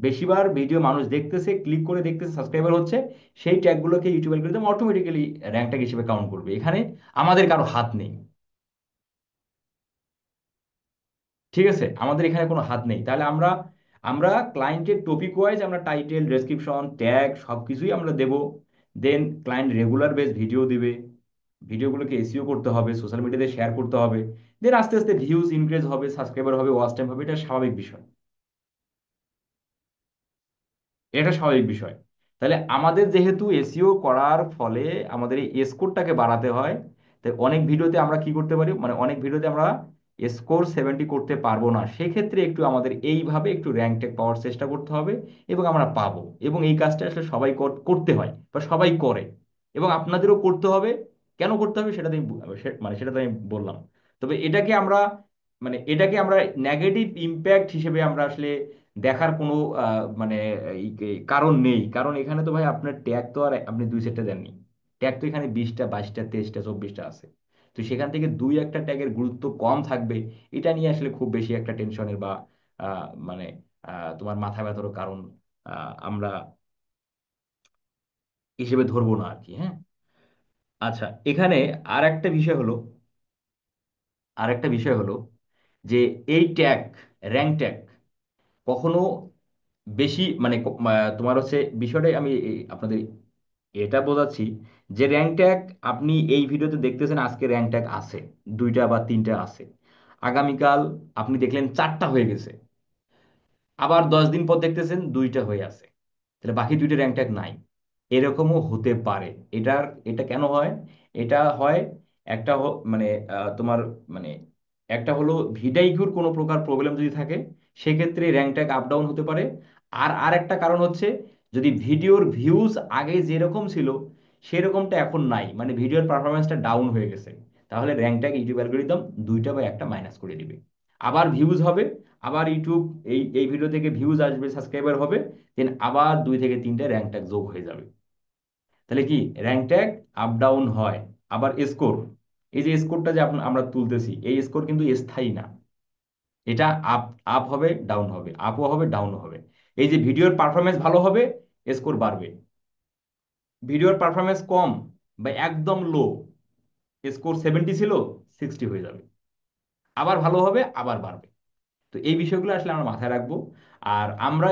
বেশিবার ভিডিও মানুষ দেখতেছে, ক্লিক করে দেখতেছে, সাবস্ক্রাইবার হচ্ছে, সেই ট্যাগগুলোকে YouTube algorithm automatically rank tag হিসেবে কাউন্ট করবে। এখানে আমাদের কারো হাত নেই। ঠিক আছে, আমাদের এখানে কোনো হাত নেই। তাহলে আমরা আমরা ক্লায়েন্টের টপিক ওয়াইজ আমরা টাইটেল, ডেসক্রিপশন, ট্যাগ সব কিছুই আমরা দেব। দেন ক্লায়েন্ট রেগুলার বেস ভিডিও দিবে, ভিডিওগুলোকে এসইও করতে হবে, সোশ্যাল মিডিয়াতে শেয়ার করতে হবে। দেন আস্তে আস্তে ভিউজ ইনক্রিজ হবে, সাবস্ক্রাইবার হবে, ওয়াচ টাইম হবে, এটা স্বাভাবিক বিষয়। এটা স্বাভাবিক বিষয়। তাহলে আমাদের যেহেতু এসইও করার ফলে আমাদের এই স্কোরটাকে বাড়াতে হয়, তাই অনেক ভিডিওতে আমরা কি করতে পারি, মানে অনেক ভিডিওতে আমরা স্কোর 70 করতে পারবো না, সেক্ষেত্রে একটু আমাদের এইভাবে একটু র্যাঙ্ক টেক পাওয়ার চেষ্টা করতে হবে, এবং আমরা পাবো। এবং এই কাজটা আসলে সবাই করতে হয় বা সবাই করে, এবং আপনাদেরও করতে হবে। কেন করতে হবে সেটা তো মানে সেটা তো আমি বললাম। তবে এটাকে আমরা, মানে এটাকে আমরা নেগেটিভ ইম্প্যাক্ট হিসেবে আমরা আসলে দেখার কোনো মানে কারণ নেই। কারণ এখানে তো ভাই আপনার ট্যাগ তো আর আপনি দুই সেটটা দেননি, ট্যাগ তো এখানে 20টা, 22টা, 23টা, 24টা আছে। তো সেখান থেকে দুই একটা ট্যাগের গুরুত্ব কম থাকবে, এটা নিয়ে আসলে খুব বেশি একটা টেনশনের বা মানে তোমার মাথা ব্যথারও কারণ আমরা হিসেবে ধরবো না আর কি। হ্যাঁ, আচ্ছা, এখানে আর একটা বিষয় হলো, আর একটা বিষয় হলো যে এই ট্যাগ, র্যাঙ্ক ট্যাগ কখনো বেশি মানে তোমার হচ্ছে বিষয়টাই আমি আপনাদের এটা বোঝাচ্ছি যে র্যাঙ্ক ট্যাগ আপনি এই ভিডিওতে দেখতেছেন আজকে র্যাঙ্ক ট্যাগ আছে, দুইটা বা তিনটা আছে, আগামীকাল আপনি দেখলেন চারটা হয়ে গেছে, আবার 10 দিন পর দেখতেছেন দুইটা হয়ে আছে, তাহলে বাকি দুইটা র্যাঙ্ক ট্যাগ নাই। এরকমও হতে পারে। এটার, এটা কেন হয়? এটা হয় একটা মানে তোমার মানে একটা হলো ভিডাইকুর কোনো প্রকার প্রবলেম যদি থাকে, সেক্ষেত্রে র্যাঙ্ক ট্যাগ আপ ডাউন হতে পারে। আর আর একটা কারণ হচ্ছে যদি ভিডিওর ভিউজ আগে যেরকম ছিল সেরকমটা এখন নাই, মানে ভিডিওর পারফরমেন্সটা ডাউন হয়ে গেছে, তাহলে র্যাঙ্ক ট্যাগ ইউটিউব অ্যালগোরিদম দুইটা বা একটা মাইনাস করে দিবে। আবার ভিউজ হবে, আবার ইউটিউব এই এই ভিডিও থেকে ভিউজ আসবে, সাবস্ক্রাইবার হবে, দেন আবার 2 থেকে 3টা র্যাঙ্ক ট্যাগ যোগ হয়ে যাবে। তাহলে কি, র্যাঙ্ক ট্যাগ আপ ডাউন হয়। আবার স্কোর, এই যে স্কোরটা যে আমরা তুলতেছি, এই স্কোর কিন্তু স্থায়ী না। এটা আপ আপ হবে, ডাউন হবে, আপও হবে, ডাউনও হবে। এই যে ভিডিওর পারফরমেন্স ভালো হবে, স্কোর বাড়বে। ভিডিওর পারফরমেন্স কম বা একদম লো, স্কোর 70 ছিল, 60 হয়ে যাবে। আবার ভালো হবে, আবার বাড়বে। তো এই বিষয়গুলো আসলে আমরা মাথায় রাখবো। আর আমরা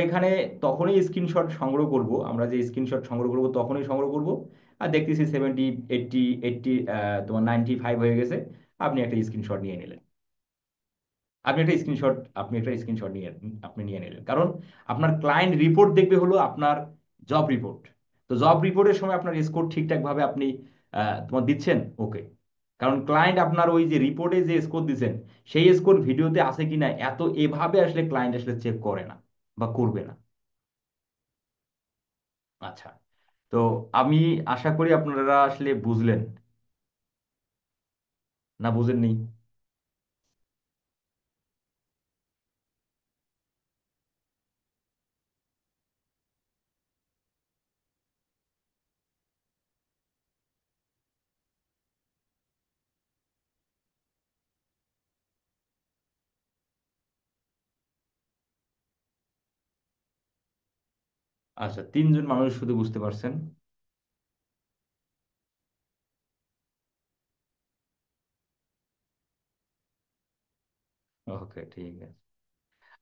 এখানে তখনই স্ক্রিনশট সংগ্রহ করব, আমরা যে স্ক্রিনশট সংগ্রহ করব তখনই সংগ্রহ করব। আর দেখতেছি 70, 80, 80, তোমার 95 হয়ে গেছে, আপনি একটা স্ক্রিনশট নিয়ে নিলেন। আপনি একটা স্ক্রিনশট আপনি একটা স্ক্রিনশট নিয়ে আপনি নিয়ে নিলেন, কারণ আপনার ক্লায়েন্ট রিপোর্ট দেখবে হলো আপনার জব রিপোর্ট। তো জব রিপোর্টের সময় আপনার স্কোর ঠিকঠাক ভাবে আপনি তোমার দিচ্ছেন, ওকে। কারণ ক্লায়েন্ট আপনার ওই যে রিপোর্টে যে স্কোর দিচ্ছেন সেই স্কোর ভিডিওতে আছে কিনা এত এভাবে আসলে ক্লায়েন্ট আসলে চেক করে না বা করবে না। আচ্ছা, তো আমি আশা করি আপনারা আসলে বুঝলেন, না বুঝেননি? আচ্ছা, 3জন মানুষ শুধু বুঝতে পারছেন। ওকে, ঠিক আছে।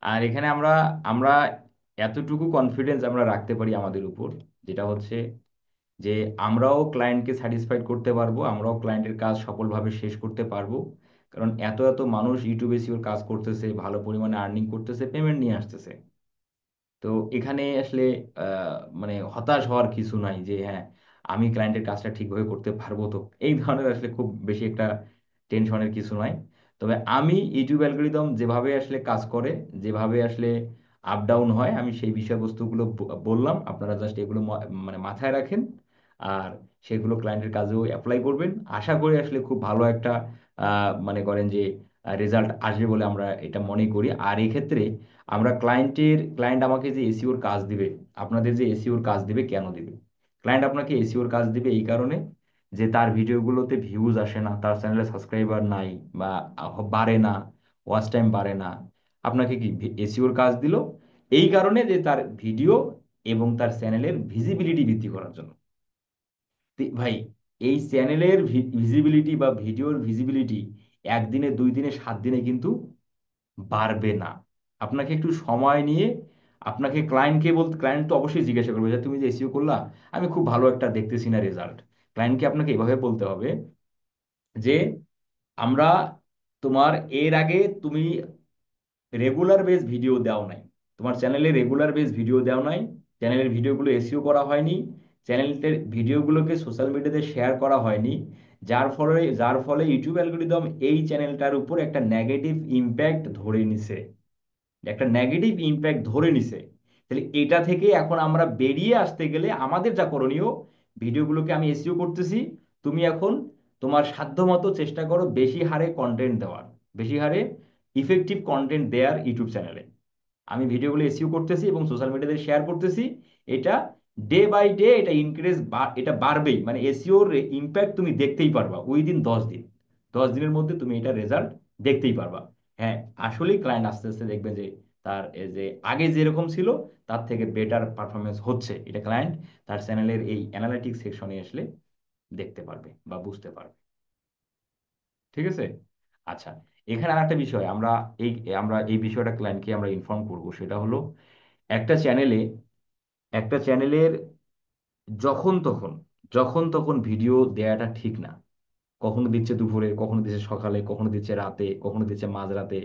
আর এখানে আমরা আমরা এতটুকু কনফিডেন্স আমরা রাখতে পারি আমাদের উপর, যেটা হচ্ছে যে আমরাও ক্লায়েন্টকে স্যাটিসফাইড করতে পারবো, আমরাও ক্লায়েন্টের কাজ সফলভাবে শেষ করতে পারবো। কারণ এত এত মানুষ ইউটিউবে এসইওর কাজ করতেছে, ভালো পরিমাণে আর্নিং করতেছে, পেমেন্ট নিয়ে আসতেছে। তো এখানে আসলে মানে হতাশ হওয়ার কিছু নাই যে হ্যাঁ, আমি ক্লায়েন্টের কাজটা ঠিকভাবে করতে পারবো তো, এই ধরনের আসলে খুব বেশি একটা টেনশনের কিছু নাই। তবে আমি ইউটিউব অ্যালগোরিদম যেভাবে আসলে কাজ করে, যেভাবে আসলে আপ ডাউন হয়, আমি সেই বিষয়বস্তুগুলো বললাম, আপনারা জাস্ট এগুলো মানে মাথায় রাখেন। আর সেগুলো ক্লায়েন্টের কাজেও অ্যাপ্লাই করবেন। আশা করি আসলে খুব ভালো একটা মানে করেন যে রেজাল্ট আসবে বলে আমরা এটা মনে করি। আর এই ক্ষেত্রে আমরা ক্লায়েন্ট আমাকে যে এসইওর কাজ দিবে, আপনাদের যে এসইওর কাজ দিবে কেন দিবে? ক্লায়েন্ট আপনাকে এসইওর কাজ দিবে এই কারণে যে তার ভিডিওগুলোতে ভিউজ আসে না, তার চ্যানেলে সাবস্ক্রাইবার নাই, বা বাড়ে না, ওয়াচ টাইম বাড়ে না। আপনাকে কি এসইওর কাজ দিল এই কারণে যে তার ভিডিও এবং তার চ্যানেলের ভিজিবিলিটি বৃদ্ধি করার জন্য। ভাই, এই চ্যানেলের ভিজিবিলিটি বা ভিডিওর ভিজিবিলিটি একদিনে, দুই দিনে, 7 দিনে কিন্তু বাড়বে না। আপনাকে একটু সময় নিয়ে, আপনাকে ক্লায়েন্টকে বলতে, ক্লায়েন্ট তো অবশ্যই জিজ্ঞাসা করবে যে তুমি যে এসইও করলা, আমি খুব ভালো একটা দেখতেছি না রেজাল্ট। ক্লায়েন্টকে আপনাকে এভাবে বলতে হবে যে আমরা তোমার এর আগে তুমি রেগুলার বেস ভিডিও দাও নাই, তোমার চ্যানেলে রেগুলার বেস ভিডিও দাও নাই, চ্যানেলের ভিডিওগুলো এসইও করা হয়নি, চ্যানেলের ভিডিওগুলোকে সোশ্যাল মিডিয়াতে শেয়ার করা হয়নি, যার ফলে ইউটিউব অ্যালগোরিদম এই চ্যানেলটার উপর একটা নেগেটিভ ইম্প্যাক্ট ধরে নিছে, একটা নেগেটিভ ইম্প্যাক্ট ধরে নিছে। তাহলে এটা থেকে এখন আমরা বেরিয়ে আসতে গেলে আমাদের যা করণীয়, ভিডিওগুলোকে আমি এসইও করতেছি, তুমি এখন তোমার সাধ্যমতো চেষ্টা করো বেশি হারে কন্টেন্ট দেওয়ার, বেশি হারে ইফেক্টিভ কন্টেন্ট দেওয়ার ইউটিউব চ্যানেলে। আমি ভিডিওগুলো এসইও করতেছি এবং সোশ্যাল মিডিয়াতে শেয়ার করতেছি। এটা ডে বাই ডে এটা এটা বাড়বেই, মানে এসইওর ইম্প্যাক্ট তুমি দেখতেই পারবা উইদিন 10 দিন। 10 দিনের মধ্যে তুমি এটা রেজাল্ট দেখতেই পারবা। হ্যাঁ, আসলেই ক্লায়েন্ট আস্তে আস্তে দেখবে যে তার এই যে আগে যেরকম ছিল তার থেকে বেটার পারফরমেন্স হচ্ছে, এটা ক্লায়েন্ট তার চ্যানেলের এই অ্যানালিটিক্স সেকশনে আসলে দেখতে পারবে বা বুঝতে পারবে। ঠিক আছে? আচ্ছা, এখানে আর একটা বিষয় এই আমরা এই বিষয়টা ক্লায়েন্টকে আমরা ইনফর্ম করব, সেটা হলো একটা চ্যানেলে, একটা চ্যানেলের যখন তখন যখন তখন ভিডিও দেওয়াটা ঠিক না। কখনো দিচ্ছে দুপুরে, কখনো দিচ্ছে সকালে, কখনো দিচ্ছে রাতে, কখনো দিচ্ছে মাঝরাতে,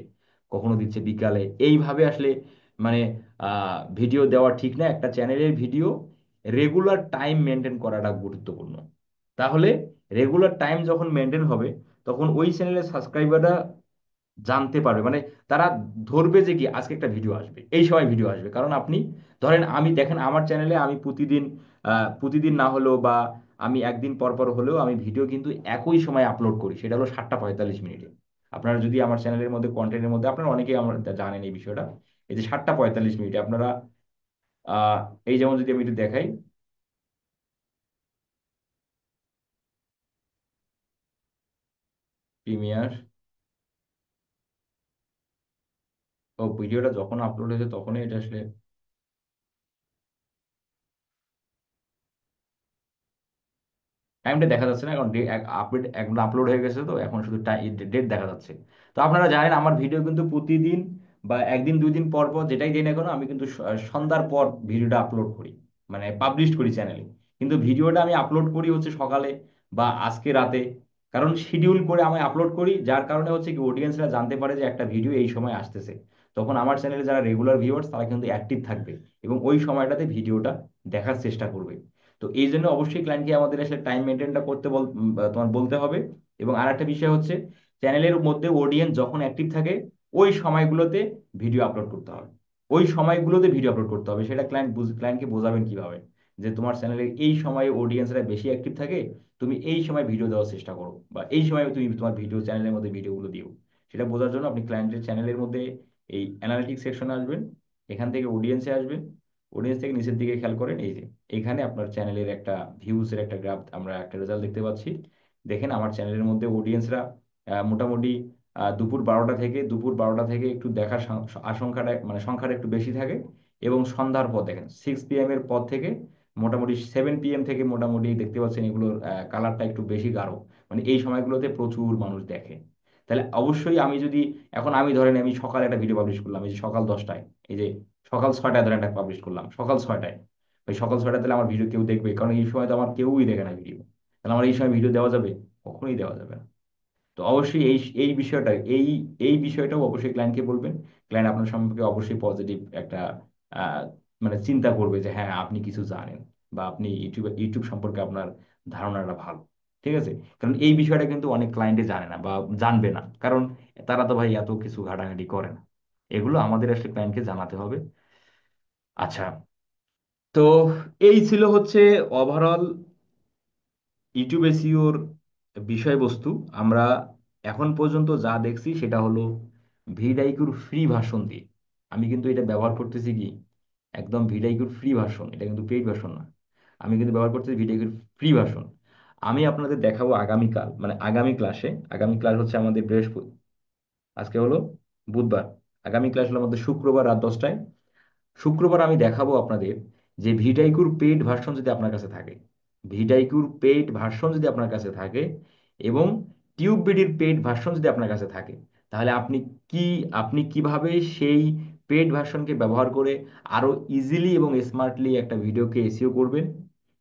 কখনো দিচ্ছে বিকালে, এইভাবে আসলে মানে ভিডিও দেওয়া ঠিক না। একটা চ্যানেলের ভিডিও রেগুলার টাইম মেনটেন করাটা গুরুত্বপূর্ণ। তাহলে রেগুলার টাইম যখন মেনটেন হবে, তখন ওই চ্যানেলের সাবস্ক্রাইবাররা জানতে পারবে, মানে তারা ধরবে যে কি আজকে একটা ভিডিও আসবে, এই সময় ভিডিও আসবে। কারণ আপনি ধরেন, আমি দেখেন আমার চ্যানেলে আমি প্রতিদিন প্রতিদিন না হলেও বা আমি একদিন পর পর হলেও আমি ভিডিও কিন্তু একই সময় আপলোড করি, সেটা হলো 7টা 45 মিনিটে। আপনারা যদি আমার চ্যানেলের মধ্যে কন্টেন্টের মধ্যে, আপনারা অনেকেই আমার জানেন এই বিষয়টা, এই যে 7টা 45 মিনিটে আপনারা আহ এই যেমন যদি আমি একটু দেখাই, প্রিমিয়ার, ও ভিডিওটা যখন আপলোড হয়েছে তখনই এটা আসলে টাইমটা দেখা যাচ্ছে না, কারণ আপডেট এখন আপলোড হয়ে গেছে, তো এখন শুধু ডেট দেখা যাচ্ছে। তো আপনারা জানেন আমার ভিডিও কিন্তু প্রতিদিন বা একদিন দুই দিন পর পর যেটাই দিন না কেন, আমি কিন্তু সন্ধ্যার পর ভিডিওটা আপলোড করি, মানে পাবলিশ করি চ্যানেলে। কিন্তু ভিডিওটা আমি আপলোড করি হচ্ছে সকালে বা আজকে রাতে, কারণ শিডিউল করে আমি আপলোড করি, যার কারণে হচ্ছে কি অডিয়েন্সরা জানতে পারে যে একটা ভিডিও এই সময় আসতেছে। তখন আমার চ্যানেলে যারা রেগুলার ভিউয়ার্স তারা কিন্তু অ্যাক্টিভ থাকবে এবং ওই সময়টাতে ভিডিওটা দেখার চেষ্টা করবে। তো এই জন্য অবশ্যই ক্লায়েন্টকে আমাদের আসলে টাইম মেনটেনটা করতে তোমার বলতে হবে। এবং আর একটা বিষয় হচ্ছে, চ্যানেলের মধ্যে অডিয়েন্স যখন অ্যাক্টিভ থাকে ওই সময়গুলোতে ভিডিও আপলোড করতে হবে, ওই সময়গুলোতে ভিডিও আপলোড করতে হবে। সেটা ক্লায়েন্টকে বোঝাবেন কিভাবে যে তোমার চ্যানেলে এই সময়ে অডিয়েন্সরা বেশি অ্যাক্টিভ থাকে, তুমি এই সময় ভিডিও দেওয়ার চেষ্টা করো, বা এই সময় তুমি তোমার ভিডিও চ্যানেলের মধ্যে ভিডিওগুলো দিও। সেটা বোঝার জন্য আপনি ক্লায়েন্টের চ্যানেলের মধ্যে এই অ্যানালিটিক্স সেকশনে আসবেন, এখান থেকে অডিয়েন্সে আসবেন, অডিয়েন্স থেকে নিচের দিকে খেয়াল করেন, এই যে এখানে আপনার চ্যানেলের একটা ভিউজের একটা গ্রাফ, আমরা একটা রেজাল্ট দেখতে পাচ্ছি। দেখেন আমার চ্যানেলের মধ্যে অডিয়েন্সরা মোটামুটি দুপুর 12টা থেকে একটু দেখার আশঙ্কাটা, মানে সংখ্যাটা একটু বেশি থাকে। এবং সন্ধ্যার পর দেখেন 6 PM এর পর থেকে মোটামুটি 7 PM থেকে মোটামুটি দেখতে পাচ্ছেন এগুলোর কালারটা একটু বেশি গাঢ়, মানে এই সময়গুলোতে প্রচুর মানুষ দেখে। তাহলে অবশ্যই আমি যদি, এখন আমি ধরেন আমি সকালে একটা ভিডিও পাবলিশ করলাম, এই যে সকাল 10টায়, এই যে সকাল 6টায় ধরেন একটা পাবলিশ করলাম, সকাল 6টায়। ওই সকাল 6টায় তাহলে আমার ভিডিও কেউ দেখবে? কারণ এই সময় তো আমার কেউই দেখে না ভিডিও। তাহলে আমার এই সময় ভিডিও দেওয়া যাবে? কখনোই দেওয়া যাবে না। তো অবশ্যই এই এই বিষয়টা, এই বিষয়টাও অবশ্যই ক্লায়েন্টকে বলবেন। ক্লায়েন্ট আপনার সম্পর্কে অবশ্যই পজিটিভ একটা আহ, মানে চিন্তা করবে যে হ্যাঁ আপনি কিছু জানেন, বা আপনি ইউটিউব সম্পর্কে আপনার ধারণাটা ভালো। ঠিক আছে? কারণ এই বিষয়টা কিন্তু অনেক ক্লায়েন্টে জানে না বা জানবে না, কারণ তারা তো ভাই এত কিছু ঘাটাঘাটি করে না। এগুলো আমাদের আসলে ক্লায়েন্টকে জানাতে হবে। আচ্ছা, তো এই ছিল হচ্ছে ওভারঅল ইউটিউব এসইওর বিষয়বস্তু। আমরা এখন পর্যন্ত যা দেখছি সেটা হলো ভিডাইকুর ফ্রি ভার্সন দিয়ে। আমি কিন্তু এটা ব্যবহার করতেছি কি, একদম ভিডাইকুর ফ্রি ভার্সন, এটা কিন্তু পেইড ভার্সন না। আমি কিন্তু ব্যবহার করতেছি ভিডাইকুর ফ্রি ভার্সন। আমি আপনাদের দেখাবো আগামীকাল, মানে আগামী ক্লাসে। আগামী ক্লাস হচ্ছে আমাদের বৃহস্পতি, আজকে হলো বুধবার। আগামী ক্লাস হলো আমাদের শুক্রবার রাত 10টায়। শুক্রবার আমি দেখাবো আপনাদের যে ভিটাইকুর পেইড ভার্সন যদি আপনার কাছে থাকে, ভিটাইকুর পেইড ভার্সন যদি আপনার কাছে থাকে, এবং টিউববিডির পেইড ভার্সন যদি আপনার কাছে থাকে, তাহলে কি আপনি কিভাবে সেই পেইড ভার্সনকে ব্যবহার করে আরো ইজিলি এবং স্মার্টলি একটা ভিডিওকে এসইও করবেন,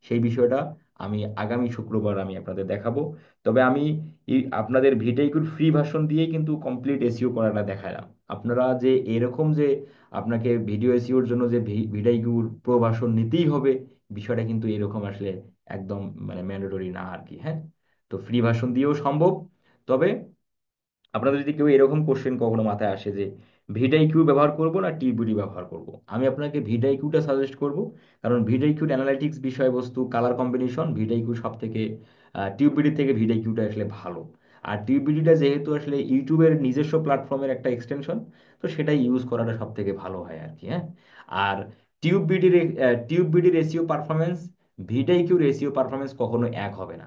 সেই বিষয়টা আমি আগামী শুক্রবার আমি আপনাদের দেখাবো। তবে আমি আপনাদের ভিটাইকুর ফ্রি ভার্সন দিয়েই কিন্তু কমপ্লিট এসইও করাটা দেখালাম। আপনারা যে এরকম যে আপনাকে ভিডিও এসইওর জন্য যে ভিডাইকুর প্রো ভার্সন নিতেই হবে, বিষয়টা কিন্তু এরকম আসলে একদম মানে ম্যান্ডেটরি না আর কি। হ্যাঁ, তো ফ্রি ভার্সন দিয়েও সম্ভব। তবে আপনাদের যদি কেউ এরকম কোশ্চেন কখনো মাথায় আসে যে ভিডাইকিউ ব্যবহার করব না টিবিডি ব্যবহার করব, আমি আপনাকে ভিডাইকিউটা সাজেস্ট করব। কারণ ভিডাইকিউর অ্যানালাইটিক্স, বিষয়বস্তু, কালার কম্বিনেশন ভিডাইকিউ সব থেকে, টিউবিডি থেকে ভিডাইকিউটা আসলে ভালো। আর টিউবিডিটা যেহেতু আসলে ইউটিউবের নিজস্ব প্ল্যাটফর্মের একটা এক্সটেনশন, তো সেটাই ইউজ করাটা সব থেকে ভালো হয় আর কি। হ্যাঁ, আর টিউবিডির টিউবিডির এসইও পারফরমেন্স ভিডাইকিউর এসইও পারফরমেন্স কখনো এক হবে না।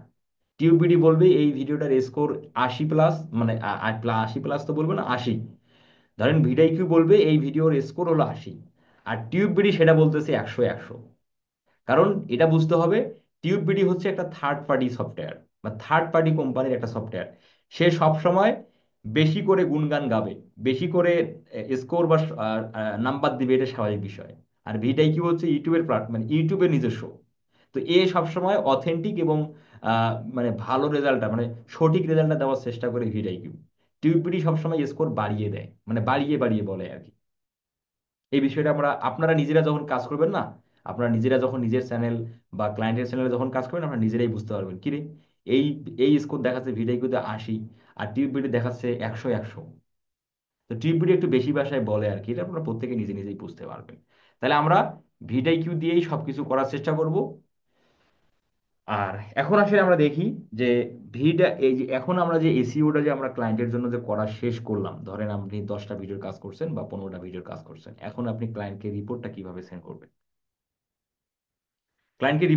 টিউবিডি বলবে এই ভিডিওটার স্কোর 80+, মানে 80+, তো বলবো না, 80। ধরেন ভিডাইকিউ বলবে এই ভিডিওর স্কোর হলো 80, আর টিউববিডি সেটা বলতেছে 100 100। কারণ এটা বুঝতে হবে, টিউববিডি হচ্ছে একটা থার্ড পার্টি সফটওয়্যার বা থার্ড পার্টি কোম্পানির একটা সফটওয়্যার। সে সব সময় বেশি করে গুণগান গাবে, বেশি করে স্কোর বা নাম্বার দিবে, এটা স্বাভাবিক বিষয়। আর ভিডাইকিউ হচ্ছে ইউটিউবের মানে ইউটিউবের নিজস্ব। তো এ সবসময় অথেন্টিক এবং মানে ভালো রেজাল্টটা, মানে সঠিক রেজাল্টটা দেওয়ার চেষ্টা করে ভিডাইকিউ। টিউবিডি সবসময় স্কোর বাড়িয়ে দেয়, মানে বাড়িয়ে বাড়িয়ে বলে আর কি। এই বিষয়টা আপনারা নিজেরা যখন কাজ করবেন না, আপনারা নিজেরা যখন নিজের চ্যানেল বা ক্লায়েন্টের চ্যানেলে যখন কাজ করবেন, আপনারা নিজেরাই বুঝতে পারবেন কি রে, এই এই স্কোর দেখাচ্ছে ভিডাইকিউতে 80, আর টিউবিডি দেখাচ্ছে 100 100। তো টিউবিডি একটু বেশি ভাষায় বলে আর কি, এটা আপনারা প্রত্যেকে নিজে নিজেই বুঝতে পারবেন। তাহলে আমরা ভিডাইকিউ দিয়েই সবকিছু করার চেষ্টা করব। আর এখন আসলে আমরা দেখি যে এই যে এখন আমরা যে এসইওটা যে আমরা ক্লায়েন্টের জন্য যে করা শেষ করলাম, ধরেন আপনি 10টা ভিডিওর কাজ করছেন বা 15টা ভিডিওর কাজ করছেন, এখন আপনি ক্লায়েন্টকে রিপোর্টটা কিভাবে সেন্ড করবেন? ক্লায়েন্টকে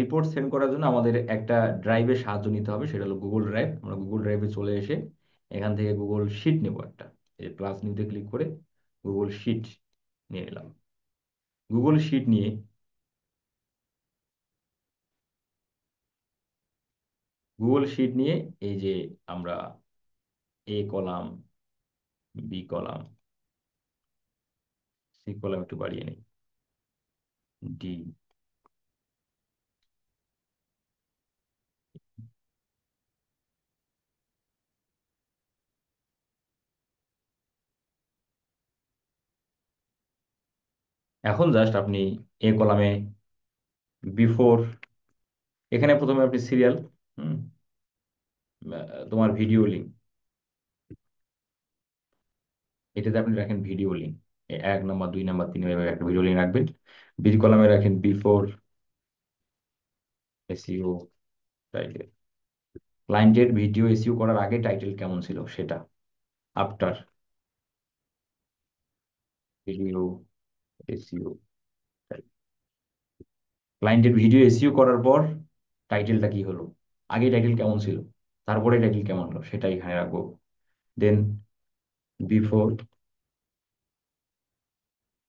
রিপোর্ট সেন্ড করার জন্য আমাদের একটা ড্রাইভের সাহায্য নিতে হবে, সেটা হলো গুগল ড্রাইভ। আমরা গুগল ড্রাইভে চলে এসে এখান থেকে গুগল শিট নেব একটা, এই প্লাস নিউতে ক্লিক করে গুগল শিট নিয়ে নিলাম। গুগল শিট নিয়ে, এই যে আমরা A column, B column, C column একটু বাড়িয়ে নিই, ডি। এখন জাস্ট আপনি এ কলামে বিফোর, এখানে প্রথমে আপনি সিরিয়াল, হুম, তোমার ভিডিও লিঙ্ক, এটাতে আপনি রাখেন video link. 1 number 2 number 3 number এভাবে একটা ভিডিও লিঙ্ক রাখবেন। বি কলামে রাখেন বিফোর এসইও টাইটেল, ক্লায়েন্টের ভিডিও এসইও করার আগে টাইটেল কেমন ছিল সেটা। আফটার ভিডিও এসইও, ক্লায়েন্টের ভিডিও এসইও করার পর টাইটেলটা কি হলো, আগে টাইটেল কেমন ছিল, তারপরে টাইটেল কেমন হলো, সেটা এখানে রাখবো। Then before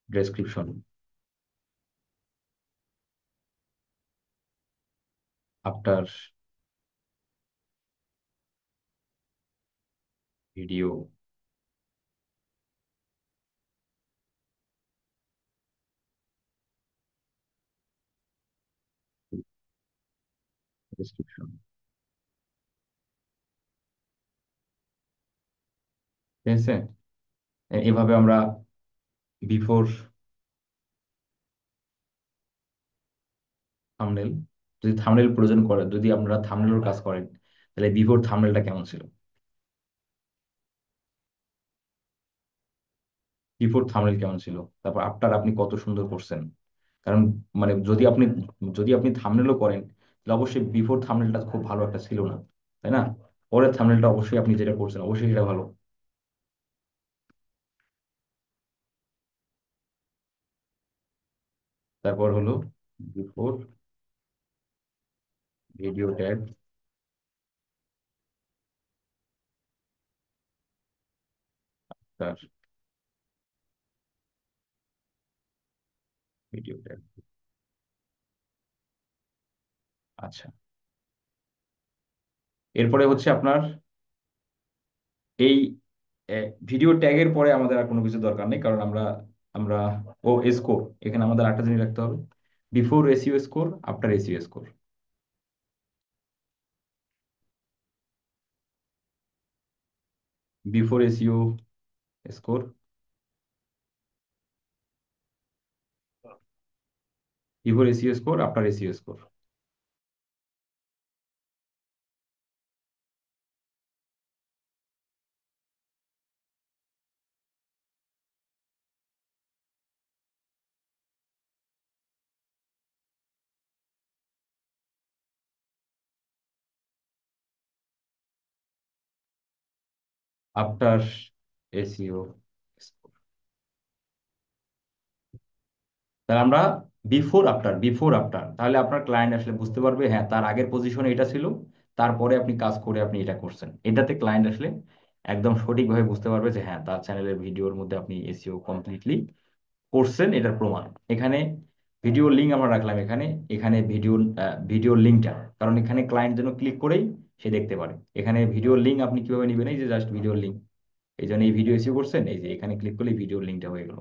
description, after video description. ঠিক আছে। এভাবে আমরা বিফোর থাম্বনেল, যদি থাম্বনেল প্রয়োজন করে, যদি আপনারা থাম্বনেলের কাজ করেন, তাহলে বিফোর থাম্বনেলটা কেমন ছিল, বিফোর থাম্বনেল কেমন ছিল, তারপর আফটার আপনি কত সুন্দর করছেন। কারণ মানে যদি আপনি থাম্বনেলও করেন, তাহলে অবশ্যই বিফোর থাম্বনেলটা খুব ভালো একটা ছিল না, তাই না? পরের থাম্বনেলটা অবশ্যই আপনি যেটা করছেন অবশ্যই সেটা ভালো। তারপর হলো বিফোর ভিডিও ট্যাগ, তার ভিডিও ট্যাগ। আচ্ছা, এরপরে হচ্ছে আপনার এই ভিডিও ট্যাগের পরে আমাদের আর কোনো কিছু দরকার নেই, কারণ আমরা আমরা ও স্কোর, এখানে আমাদের একটা জিনিস রাখতে হবে, before SEO score, after SEO score. Before SEO score, before SEO score, after SEO score. After SEO score, তাহলে আমরা বিফোর আফটার তাহলে আপনার ক্লায়েন্ট আসলে বুঝতে পারবে, হ্যাঁ তার আগের পজিশনে এটা ছিল, তারপরে আপনি কাজ করে আপনি এটা করছেন, এটাতে ক্লায়েন্ট আসলে একদম সঠিকভাবে বুঝতে পারবে যে হ্যাঁ তার চ্যানেলের ভিডিওর মধ্যে আপনি এসইও কমপ্লিটলি করছেন, এটার প্রমাণ। এখানে ভিডিও লিঙ্ক আমরা রাখলাম, এখানে এখানে ভিডিও লিঙ্কটা, কারণ এখানে ক্লায়েন্ট যেন ক্লিক করেই সে দেখতে পারে। এখানে ভিডিও লিঙ্ক আপনি কিভাবে নেবেন, এই যে জাস্ট ভিডিও লিঙ্ক, এই জন্য এই ভিডিও এসিও করছেন, এই যে এখানে ক্লিক করলে ভিডিও লিঙ্কটা হয়ে গেল।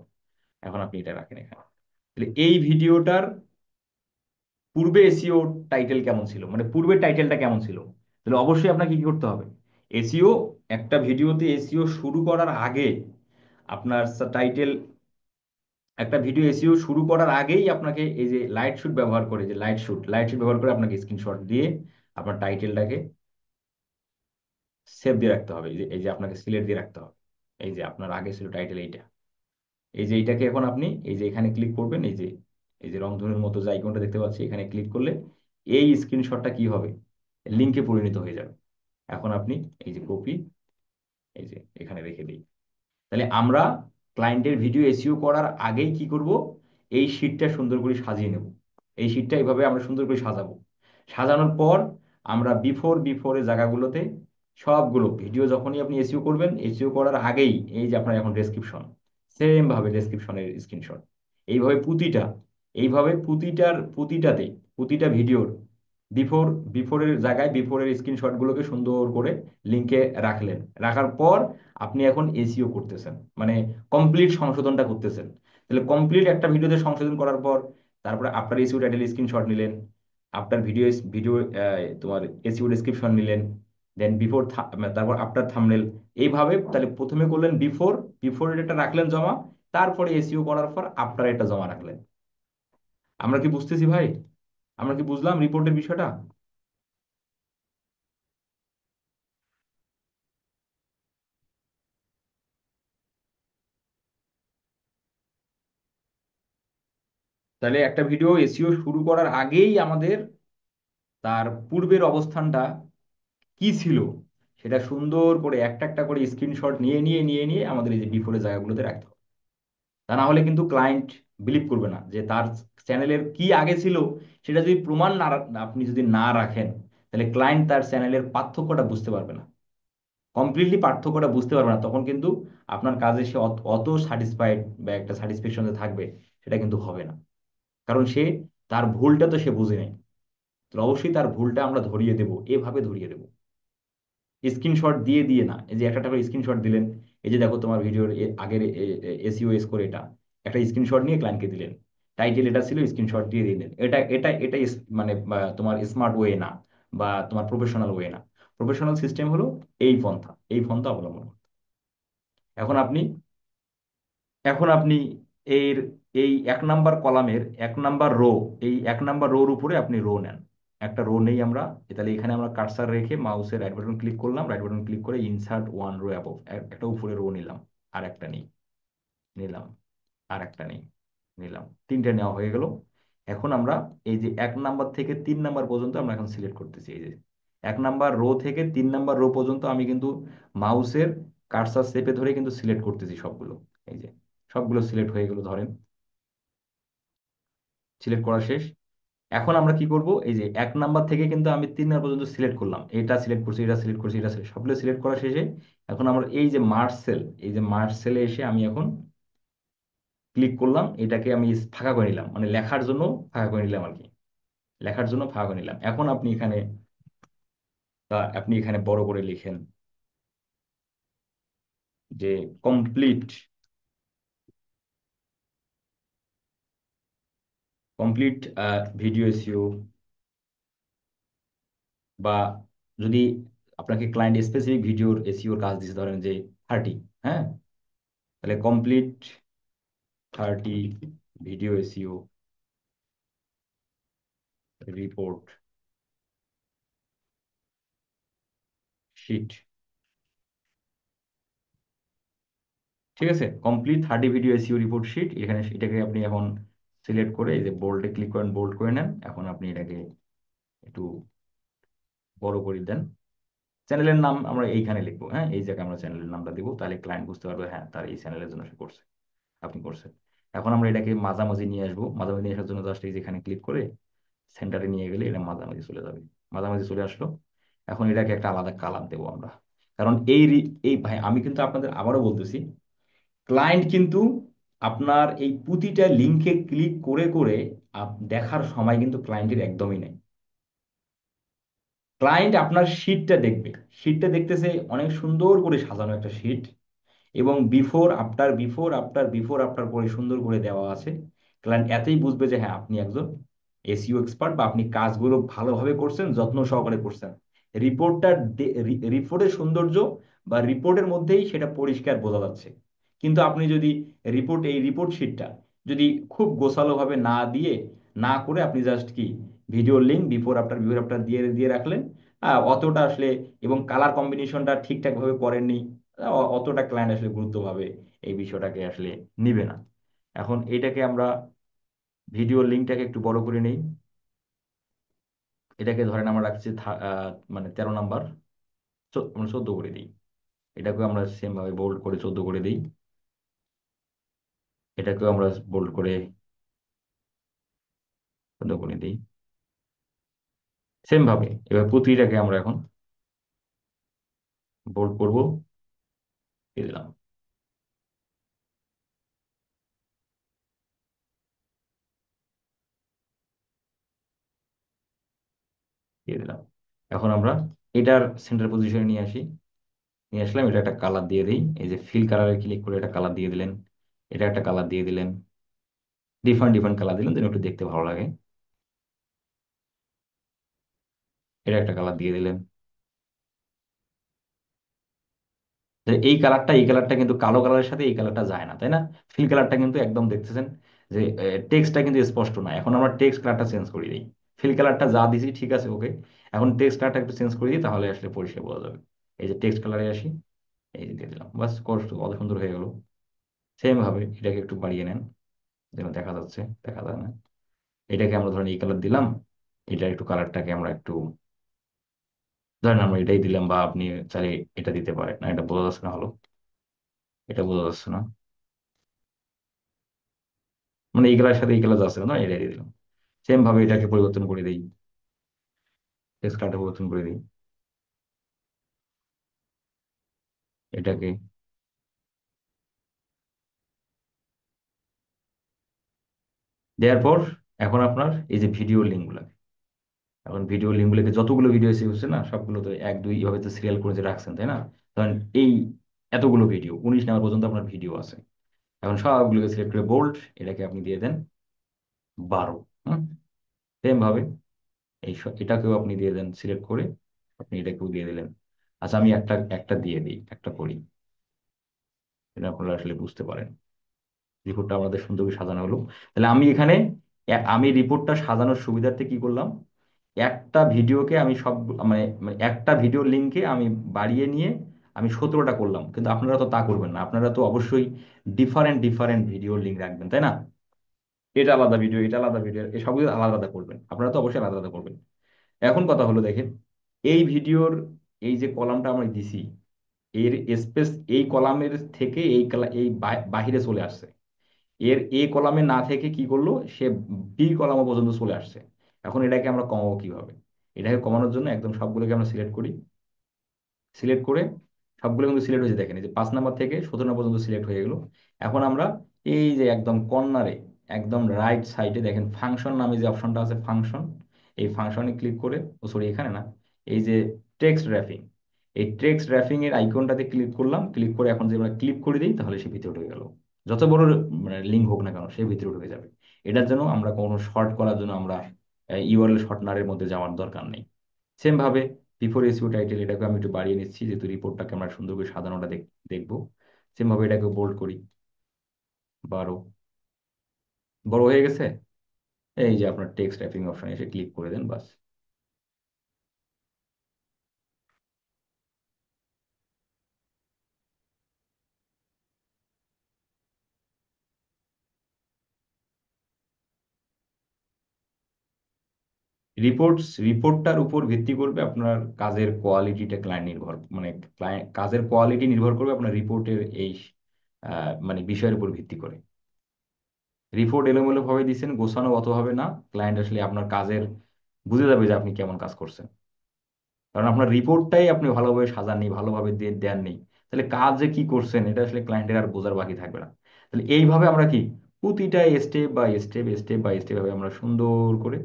এখন আপনি এটা রাখেন এখানে। তাহলে এই ভিডিওটার পূর্বে এসিও টাইটেল কেমন ছিল, মানে পূর্বের টাইটেলটা কেমন ছিল, তাহলে অবশ্যই আপনাকে কি করতে হবে, এসিও, একটা ভিডিওতে এসিও শুরু করার আগে আপনার টাইটেল, একটা ভিডিও এসইও শুরু করার আগেই আপনাকে এই যে লাইট শুট ব্যবহার করে, যে লাইট শুট ব্যবহার করে আপনাকে স্ক্রিনশট দিয়ে আপনার টাইটেলটাকে সেভ দিয়ে রাখতে হবে, এই যে আপনাকে সিলেক্ট দিয়ে রাখতে হবে। এই যে আপনার আগে ছিল টাইটেল এইটা, এই যে এইটাকে এখন আপনি এই যে এখানে ক্লিক করবেন, এই যে রংধনুর মতো যে আইকনটা দেখতে পাচ্ছি, এখানে ক্লিক করলে এই স্ক্রিনশটটা কি হবে, লিঙ্কে পরিণত হয়ে যাবে। এখন আপনি এই যে কপি, এই যে এখানে রেখে দিই। তাহলে আমরা ক্লায়েন্টের ভিডিও এসইও করার আগেই কি করব, এই শীটটা সুন্দর করে সাজিয়ে নেব। এই শীটটা এইভাবে আমরা সুন্দর করে সাজাবো। সাজানোর পর আমরা বিফোরের জায়গাগুলোতে সবগুলো ভিডিও যখনই আপনি এসইও করবেন, এসইও করার আগেই এই যে আপনার এখন ডেসক্রিপশন, সেম ভাবে ডেসক্রিপশনের স্ক্রিনশট, এইভাবে প্রতিটাতে, প্রতিটা ভিডিওর বিফোর বিফোরের জায়গায় বিফোরের স্ক্রিনশটগুলোকে সুন্দর করে লিঙ্কে রাখলেন। রাখার পর আপনি এখন এসইও করতেছেন, মানে কমপ্লিট সংশোধনটা করতেছেন। তাহলে কমপ্লিট একটা ভিডিওতে সংশোধন করার পর তারপরে আপনার এসইও টাইটেল স্ক্রিনশট নিলেন, আপনার ভিডিও তোমার এসইও ডেসক্রিপশন নিলেন, দেন তারপর আফটার থাম্বনেল, এইভাবে তাহলে প্রথমে করলেন বিফোর এটা রাখলেন জমা, তারপরে এসইও করার পর আফটার এটা জমা রাখলেন। আমরা কি বুঝতেছি ভাই? আমরা কি বুঝলাম রিপোর্টের বিষয়টা? তাহলে একটা ভিডিও এসইও শুরু করার আগেই আমাদের তার পূর্বের অবস্থানটা কি ছিল সেটা সুন্দর করে একটা একটা করে স্ক্রিনশট নিয়ে নিয়ে আমাদের এই যে বিফোরের জায়গাগুলোতে রাখতে হবে। তা না হলে কিন্তু ক্লায়েন্ট বিলিভ করবে না যে তার চ্যানেলের কি আগে ছিল, সেটা যদি প্রমাণ আপনি যদি না রাখেন, তাহলে ক্লায়েন্ট তার চ্যানেলের পার্থক্যটা বুঝতে পারবে না, কমপ্লিটলি পার্থক্যটা বুঝতে পারবে না। তখন কিন্তু আপনার কাজে সে অত স্যাটিসফাইড বা একটা স্যাটিসফ্যাকশনে থাকবে, সেটা কিন্তু হবে না। কারণ সে তার ভুলটা তো সে বুঝে নেয়। তো অবশ্যই তার ভুলটা আমরা ধরিয়ে দেবো, এভাবে ধরিয়ে দেবো, স্ক্রিনশট দিয়ে দিয়ে না। এই যে একটা একটা করে স্ক্রিনশট দিলেন, এই যে দেখো তোমার ভিডিওর আগের এসইও স্কোর এটা, একটা স্ক্রিনশট নিয়ে ক্লায়েন্টকে দিলেন, টাইটেল এটা ছিল, স্ক্রিনশট দিয়ে দিলেন। এটা এটা এটা মানে তোমার স্মার্ট ওয়ে না। বা তোমার প্রফেশনাল ওয়ে না। প্রফেশনাল সিস্টেম হলো এই পন্থা অবলম্বন করতে। এখন আপনি এখন আপনি এর এই 1 নাম্বার কলামের 1 নাম্বার রো, এই 1 নাম্বার রোর উপরে আপনি রো নেন। একটা রো নেই আমরা, তাহলে এখানে আমরা কার্সার রেখে মাউসের রাইট বাটন ক্লিক করলাম, রাইট বাটন ক্লিক করে ইনসার্ট ওয়ান রো অ্যাবভ, একটা উপরে রো নিলাম, আর একটা নেই, নিলাম, আর একটা নেই, নিলাম, তিনটে নেওয়া হয়ে গেল। এখন আমরা এই যে 1 নাম্বার থেকে 3 নাম্বার পর্যন্ত আমরা এখন সিলেক্ট করতেছি। এই যে 1 নাম্বার রো থেকে 3 নাম্বার রো পর্যন্ত আমি কিন্তু মাউসের কার্সার চেপে ধরে কিন্তু সিলেক্ট করতেছি সবগুলো। এই যে সবগুলো সিলেক্ট হয়ে গেল ধরেন, সিলেক্ট করা শেষ। এখন আমরা কি করব, এই যে 1 নাম্বার থেকে কিন্তু আমি 3 নাম্বার পর্যন্ত সিলেক্ট করলাম, এটা সিলেক্ট করছি, এটা সিলেক্ট করছি, এটা select- সবগুলো সিলেক্ট করা শেষে এখন আমরা এই যে মার্জ সেল, এই যে মার্জ সেলে এসে আমি এখন ক্লিক করলাম, এটাকে আমি ফাঁকা করে নিলাম, মানে লেখার জন্য ফাঁকা করে নিলাম আর কি, লেখার জন্য ফাঁকা করে নিলাম। এখন আপনি এখানে বড় করে লিখেন যে কমপ্লিট কমপ্লিট ভিডিও এসইও, বা যদি আপনাকে ক্লায়েন্ট স্পেসিফিক ভিডিওর এসইওর কাজ দিচ্ছে, ধরেন যে 30, হ্যাঁ, তাহলে complete 30 video SEO report sheet. ঠিক আছে, complete 30 video SEO report sheet, এখানে এটাকে আপনি এখন সিলেক্ট করে এই যে বোল্ডে ক্লিক করেন, বোল্ড করে নেন। এখন আপনি এটাকে একটু বড় করে দেন। চ্যানেলের নাম আমরা এইখানে লিখবো, হ্যাঁ, এই জায়গায় আমরা চ্যানেলের নামটা দিব, তাহলে ক্লায়েন্ট বুঝতে পারবে হ্যাঁ তার এই চ্যানেলের জন্য সে করছে, আপনি করছেন। এখন আমরা এটাকে মাঝামাঝি নিয়ে আসবো, মাঝামাঝি নিয়ে আসার জন্য জাস্ট এই যেখানে ক্লিক করে সেন্টারে নিয়ে গেলে এটা মাঝামাঝি চলে যাবে। মাঝামাঝি চলে আসলো। এখন এটাকে একটা আলাদা কালার দেবো আমরা, কারণ এই ভাই আমি কিন্তু আপনাদের আবারও বলতেছি, ক্লায়েন্ট কিন্তু আপনার এই প্রতিটা লিঙ্কে ক্লিক করে করে দেখার সময় কিন্তু ক্লায়েন্টের একদমই নেই। ক্লায়েন্ট আপনার শিটটা দেখবে, শিটটা দেখতেছে অনেক সুন্দর করে সাজানো একটা শিট, এবং বিফোর আফটার পরে সুন্দর করে দেওয়া আছে। ক্লায়েন্ট এতই বুঝবে যে হ্যাঁ আপনি একজন এসইও এক্সপার্ট, বা আপনি কাজগুলো ভালোভাবে করছেন, যত্ন সহকারে করছেন। রিপোর্টটা রিপোর্টের সৌন্দর্য বা রিপোর্টের মধ্যেই সেটা পরিষ্কার বোঝা যাচ্ছে। কিন্তু আপনি যদি রিপোর্ট শিটটা যদি খুব গোছালোভাবে না দিয়ে, না করে আপনি জাস্ট কি ভিডিও লিঙ্ক বিফোর আফটার দিয়ে দিয়ে রাখলেন, অতটা আসলে, এবং কালার কম্বিনেশনটা ঠিকঠাক ভাবে করেননি, অতটা ক্লায়েন্ট আসলে গুরুত্বভাবে এই বিষয়টাকে আসলে নিবে না। এখন এটাকে আমরা ভিডিও লিঙ্কটাকে একটু বড় করে নেই, এটাকে ধরেন আমরা রাখছি মানে 13 নাম্বার, আমরা 14 করে দিই। এটাকেও আমরা সেম ভাবে বোল্ড করে 14 করে দিই, এটাকেও আমরা বোল্ড করে 14 করে দিই। সেম ভাবে এবার প্রতিটাকে আমরা এখন বোল্ড করব, দিয়ে দিলাম, দিয়ে দিলাম। এখন আমরা এটার সেন্টার পজিশনে নিয়ে আসি, নিয়ে আসলাম, এটা একটা কালার দিয়ে দিই, এই যে ফিল কালারে ক্লিক করে একটা কালার দিয়ে দিলেন, এটা একটা কালার দিয়ে দিলেন, ডিফারেন্ট ডিফারেন্ট কালার দিলেন যেন একটু দেখতে ভালো লাগে। এটা একটা কালার দিয়ে দিলেন। যে এই কালারটা কিন্তু কালো কালারের সাথে এই কালারটা যায় না, তাই না? ফিল কালারটা কিন্তু একদম দেখতেছেন যে টেক্সটটা কিন্তু স্পষ্ট না। এখন আমরা টেক্সট কালারটা চেঞ্জ করে দিই, ফিল কালারটা যা দিছি ঠিক আছে, ওকে। এখন টেক্সট কালারটা একটু চেঞ্জ করে দিই, তাহলে আসলে পরিষ্কার বোঝা যাবে। এই যে টেক্সট কালারে আসি, এই যে দিয়ে দিলাম, বাস কষ্ট কত সুন্দর হয়ে গেল। সেম ভাবে এটাকে একটু বাড়িয়ে নেন, যেন দেখা যাচ্ছে, দেখা যায় না। এটাকে আমরা ধরেন এই কালার দিলাম, এটা একটু কালারটাকে আমরা একটু, ধরেন আমরা এটাই দিলাম, বা আপনি চাইলে এটা দিতে পারেন না, এটা বোঝা যাচ্ছে না, হলো এটা বোঝা যাচ্ছে না, মানে এই কালারের সাথে এই কালার যাচ্ছে না, এটাই দিয়ে দিলাম। সেম ভাবে এটাকে পরিবর্তন করে দিই, টেক্সট কালারটা পরিবর্তন করে দিই, এটাকে দেওয়ার পর এখন আপনার এই যে ভিডিও লিঙ্কগুলো, এখন ভিডিও লিঙ্কগুলোকে যতগুলো ভিডিও এসে হচ্ছে না, সবগুলো তো 1 2 এভাবে তো সিরিয়াল করে যে রাখছেন, তাই না? ধরেন এই এতগুলো ভিডিও 19 নাম্বার পর্যন্ত আপনার ভিডিও আছে। এখন সবগুলোকে সিলেক্ট করে বোল্ড, এটাকে আপনি দিয়ে দেন 12। হুম, সেম ভাবে এটাকেও আপনি দিয়ে দেন সিলেক্ট করে, আপনি এটাকেও দিয়ে দিলেন। আচ্ছা, আমি একটা একটা দিয়ে দিই, একটা করি, এটা আপনারা আসলে বুঝতে পারেন। রিপোর্টটা আমাদের সুন্দর করে সাজানো হলো। তাহলে আমি এখানে আমি রিপোর্টটা সাজানোর সুবিধার্থে কি করলাম, একটা ভিডিওকে আমি সব, মানে মানে একটা ভিডিও লিঙ্কে আমি বাড়িয়ে নিয়ে আমি 17টা করলাম। কিন্তু আপনারা তো তা করবেন না, আপনারা তো অবশ্যই ডিফারেন্ট ডিফারেন্ট ভিডিও লিঙ্ক রাখবেন, তাই না? এটা আলাদা ভিডিও, এটা আলাদা ভিডিও, এই সবগুলো আলাদা আলাদা করবেন, আপনারা তো অবশ্যই আলাদা আলাদা করবেন। এখন কথা হলো দেখেন, এই ভিডিওর এই যে কলামটা আমরা দিছি, এর স্পেস এই কলামের থেকে এই বাহিরে চলে আসছে। এর এ কলামে না থেকে কি করলো সে, বি কলামও পর্যন্ত চলে আসছে। এখন এটাকে আমরা কমাবো কিভাবে? এটাকে কমানোর জন্য একদম সবগুলোকে আমরা সিলেক্ট করি। সিলেক্ট করে সবগুলো কিন্তু সিলেক্ট হয়েছে, দেখেন এই যে 5 নাম্বার থেকে 17 পর্যন্ত সিলেক্ট হয়ে গেল। এখন আমরা এই যে একদম কর্নারে, একদম রাইট সাইডে দেখেন ফাংশন নামে যে অপশনটা আছে, ফাংশন, এই ফাংশনে ক্লিক করে, ও সরি এখানে না, এই যে টেক্সট র্যাপিং, এই টেক্সট র্যাপিং এর আইকনটাতে ক্লিক করলাম। ক্লিক করে এখন যদি আমরা ক্লিক করে দিই তাহলে সে ভিতরে ঢুকে গেল। যত বড় মানে লিঙ্ক হোক না কেন সে ভিতরে ঢুকে যাবে। এটার জন্য আমরা কোনো শর্ট করার জন্য আমরা ইউআরএল শর্টনারের মধ্যে যাওয়ার দরকার নেই। সেম ভাবে বিফোর এসইও টাইটেল, এটাকে আমি একটু বাড়িয়ে নিচ্ছি যেহেতু রিপোর্টটাকে আমরা সুন্দর করে সাজানোটা দেখবো। সেম ভাবে এটাকে বোল্ড করি, 12, বড় হয়ে গেছে। এই যে আপনার টেক্সট টাইপিং অপশনে এসে ক্লিক করে দেন, বাস। রিপোর্টটার উপর ভিত্তি করবে আপনার কাজের কোয়ালিটিটা, ক্লায়েন্ট নির্ভর, মানে ক্লায়েন্ট কাজের কোয়ালিটি নির্ভর করবে আপনার রিপোর্টের এই মানে বিষয়ের উপর ভিত্তি করে। রিপোর্ট এলোমেলো ভাবে দিচ্ছেন, গোছানো অতভাবে না, ক্লায়েন্ট আসলে আপনার কাজের বুঝে যাবে যে আপনি কেমন কাজ করছেন। কারণ আপনার রিপোর্টটাই আপনি ভালোভাবে সাজাননি, ভালোভাবে দিয়ে দেননি, তাহলে কাজ যে কি করছেন এটা আসলে ক্লায়েন্টের আর বোঝার বাকি থাকবে না। তাহলে এইভাবে আমরা কি প্রতিটা স্টেপ বাই স্টেপ ভাবে আমরা সুন্দর করে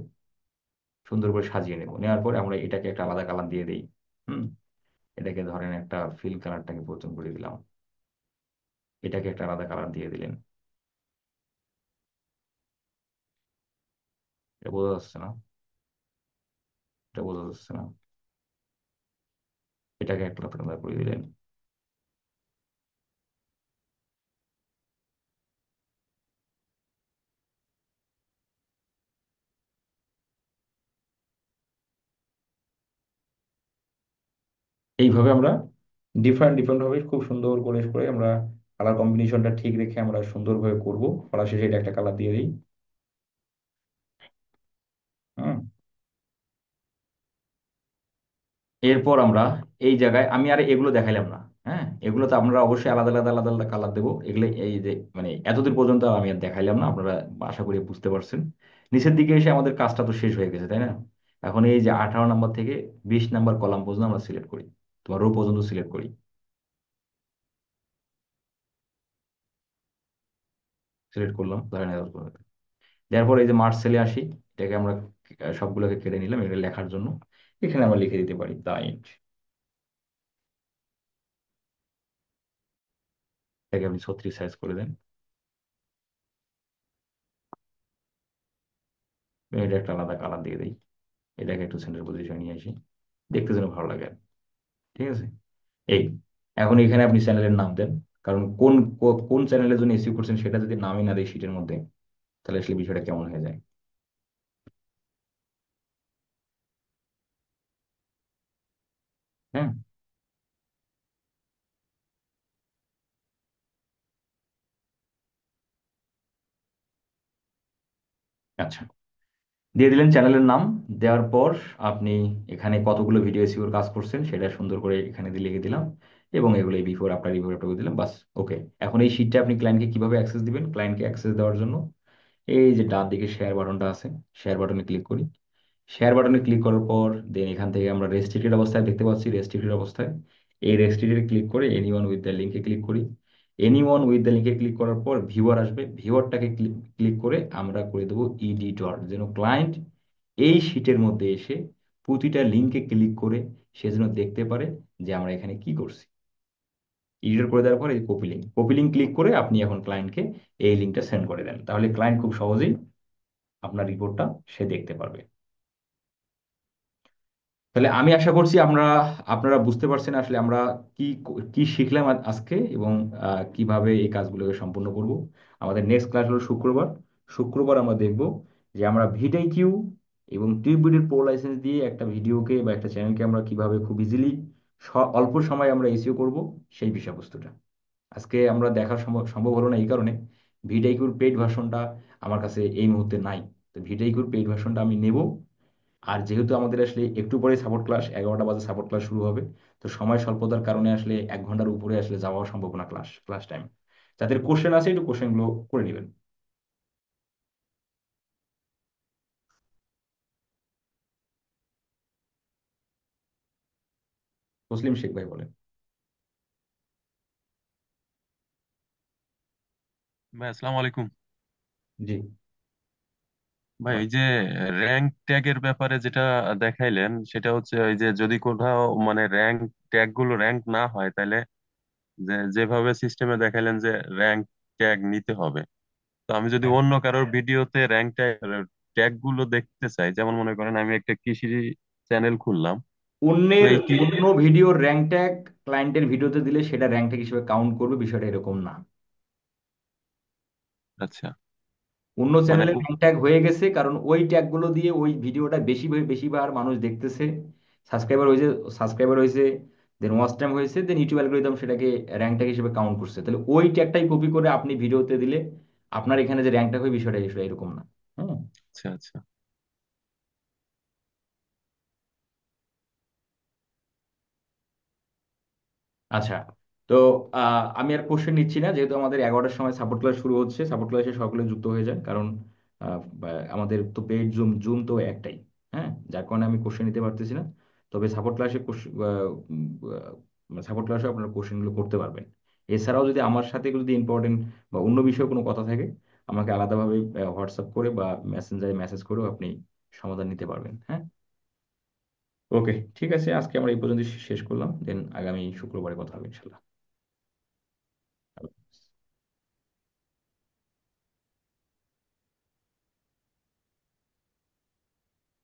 সাজিয়ে নেব। নেওয়ার পরে আমরা এটাকে একটা আলাদা কালার দিয়ে দিই। হুম। এটাকে ধরেন একটা ফিল কালারটাকে পছন্দ করে দিলাম, এটাকে একটা আলাদা কালার দিয়ে দিলেন। এটা বোঝা যাচ্ছে না? এটা বোঝা যাচ্ছে না? এটাকে একটা আলাদা কালার করে দিলেন। এইভাবে আমরা ডিফারেন্ট ডিফারেন্ট ভাবে খুব সুন্দর করে করে আমরা কালার কম্বিনেশনটা ঠিক রেখে আমরা সুন্দরভাবে করব। করার শেষে এটা একটা কালার দিয়ে দিই। হুম। এরপর আমরা এই জায়গায় আমি আর এগুলো দেখাইলাম না। হ্যাঁ, এগুলো তো আপনারা অবশ্যই আলাদা আলাদা আলাদা আলাদা কালার দেবো, এগুলো এই যে মানে এতদূর পর্যন্ত আমি আর দেখাইলাম না, আপনারা আশা করি বুঝতে পারছেন। নিচের দিকে এসে আমাদের কাজটা তো শেষ হয়ে গেছে, তাই না? এখন এই যে 18 নাম্বার থেকে 20 নাম্বার কলাম পর্যন্ত আমরা সিলেক্ট করি, তোমার রো পর্যন্ত সিলেক্ট করি। সিলেক্ট করলাম, ধরেন এত পর্যন্ত। দেওয়ার পর এই যে মার্চ সেলে আসি, এটাকে আমরা সবগুলোকে কেটে নিলাম এটা লেখার জন্য। এখানে আমরা লিখে দিতে পারি দা ইন্ট। এটাকে আপনি 36 সাইজ করে দেন। এটা একটা আলাদা কালার দিয়ে দিই। এটাকে একটু সেন্টার পজিশন নিয়ে আসি, দেখতে যেন ভালো লাগে। ঠিক আছে। এই এখন এখানে আপনি চ্যানেলের নাম দেন, কারণ কোন চ্যানেলের জন্য এসইও করছেন সেটা যদি নামই না দেয় শীটের মধ্যে, তাহলে আসলে বিষয়টা কেমন হয়ে যায়। হ্যাঁ। আচ্ছা, দিয়ে দিলেন চ্যানেলের নাম। দেওয়ার পর আপনি এখানে কতগুলো ভিডিও এসইওর কাজ করছেন সেটা সুন্দর করে এখানে দিয়ে লিখে দিলাম, এবং এগুলো বিফোর আফটার দিলাম, বাস। ওকে। এখন এই শীটটা আপনি ক্লায়েন্টকে কিভাবে অ্যাক্সেস দিবেন? ক্লায়েন্টকে অ্যাক্সেস দেওয়ার জন্য এই যে ডান দিকে শেয়ার বাটনটা আছে, শেয়ার বাটনে ক্লিক করি। শেয়ার বাটনে ক্লিক করার পর দেন এখান থেকে আমরা রেস্ট্রিক্টেড অবস্থায় দেখতে পাচ্ছি, রেস্ট্রিক্টেড অবস্থায় এই রেস্ট্রিক্টেড ক্লিক করে এনিওয়ান উইথ দ্য লিঙ্কে ক্লিক করি। এনিওয়ান উইথ দ্য লিঙ্কে ক্লিক করার পর ভিউয়ার আসবে, ভিউয়ারটাকে ক্লিক ক্লিক করে আমরা করে দেবো এডিটর, যেন ক্লায়েন্ট এই শীটের মধ্যে এসে প্রতিটা লিঙ্কে ক্লিক করে সে যেন দেখতে পারে যে আমরা এখানে কি করছি। এডিটর করে দেওয়ার পর এই কপি লিঙ্ক ক্লিক করে আপনি এখন ক্লায়েন্টকে এই লিঙ্কটা সেন্ড করে দেন, তাহলে ক্লায়েন্ট খুব সহজেই আপনার রিপোর্টটা সে দেখতে পারবে। তাহলে আমি আশা করছি আপনারা বুঝতে পারছেন আসলে আমরা কি কি শিখলাম আজকে, এবং কিভাবে এই কাজগুলোকে সম্পূর্ণ করব। আমাদের নেক্সট ক্লাস হলো শুক্রবার। শুক্রবার আমরা দেখব যে আমরা ভিডিও এবং টিউববিডির প্রো লাইসেন্স দিয়ে একটা ভিডিওকে বা একটা চ্যানেলকে আমরা কিভাবে খুব ইজিলি অল্প সময়ে আমরা এসইও করব, সেই বিষয়বস্তুটা আজকে আমরা দেখা সম্ভব সম্ভব হলো না এই কারণে ভিডিওর পেইড ভার্সনটা আমার কাছে এই মুহূর্তে নাই। তো ভিডিওর পেইড ভার্সনটা আমি নেব। আর যেহেতু আমাদের আসলে একটু পরে সাপোর্ট ক্লাস, 11টা বাজে সাপোর্ট ক্লাস শুরু হবে, তো সময় স্বল্পতার কারণে আসলে 1 ঘন্টার উপরে আসলে যাওয়া সম্ভব না ক্লাস ক্লাস টাইম। যাদের কোশ্চেন আছে একটু কোশ্চেনগুলো করে নেবেন। মুসলিম শেখ ভাই বলেন। ভাই আসসালামু আলাইকুম। জি। ভাই এই যে র্যাঙ্ক ট্যাগের ব্যাপারে যেটা দেখাইলেন সেটা হচ্ছে ওই যে যদি কোথাও মানে র্যাঙ্ক ট্যাগ গুলো র্যাঙ্ক না হয় তাহলে যেভাবে সিস্টেমে দেখাইলেন যে র্যাঙ্ক ট্যাগ নিতে হবে। তো আমি যদি হ্যাঁ, অন্য কারোর ভিডিওতে র্যাঙ্ক ট্যাগ গুলো দেখতে চাই, যেমন মনে করেন আমি একটা কৃষি চ্যানেল খুললাম। তো অন্যের এই অন্য ভিডিওর র্যাঙ্ক ট্যাগ ক্লায়েন্টের ভিডিওতে দিলে সেটা র্যাঙ্ক ট্যাগ হিসেবে কাউন্ট করবে, বিষয়টা এরকম না। আচ্ছা, অন্য মানে চ্যানেলের র্যাঙ্ক ট্যাগ হয়ে গেছে কারণ ওই ট্যাগগুলো দিয়ে ওই ভিডিওটা বেশিবার মানুষ দেখতেছে, সাবস্ক্রাইবার হয়েছে, দেন ওয়াচ টাইম হয়েছে, দেন ইউটিউব অ্যালগোরিদম সেটাকে র্যাঙ্ক ট্যাগ হিসেবে কাউন্ট করছে। তাহলে ওই ট্যাগটাই কপি করে আপনি ভিডিওতে দিলে আপনার এখানে যে র্যাঙ্ক ট্যাগ হয় বিষয়টা বিষয় এরকম না। হ্যাঁ। আচ্ছা আচ্ছা। আচ্ছা। তো আমি আর কোশ্চেন নিচ্ছি না, যেহেতু আমাদের 11টার সময় সাপোর্ট ক্লাস শুরু হচ্ছে। সাপোর্ট ক্লাসে সকলে যুক্ত হয়ে যায়, কারণ আমাদের তো পেইড জুম জুম তো একটাই। হ্যাঁ, যার কারণে আমি কোশ্চেন নিতে পারতেছি না। তবে সাপোর্ট ক্লাসে সাপোর্ট ক্লাসে আপনারা কোশ্চেনগুলো করতে পারবেন। এছাড়াও যদি আমার সাথে যদি ইম্পর্টেন্ট বা অন্য বিষয়ে কোনো কথা থাকে, আমাকে আলাদাভাবে হোয়াটসঅ্যাপ করে বা মেসেঞ্জারে মেসেজ করেও আপনি সমাধান নিতে পারবেন। হ্যাঁ। ওকে, ঠিক আছে, আজকে আমরা এই পর্যন্ত শেষ করলাম, দেন আগামী শুক্রবারে কথা হবে ইনশাল্লাহ।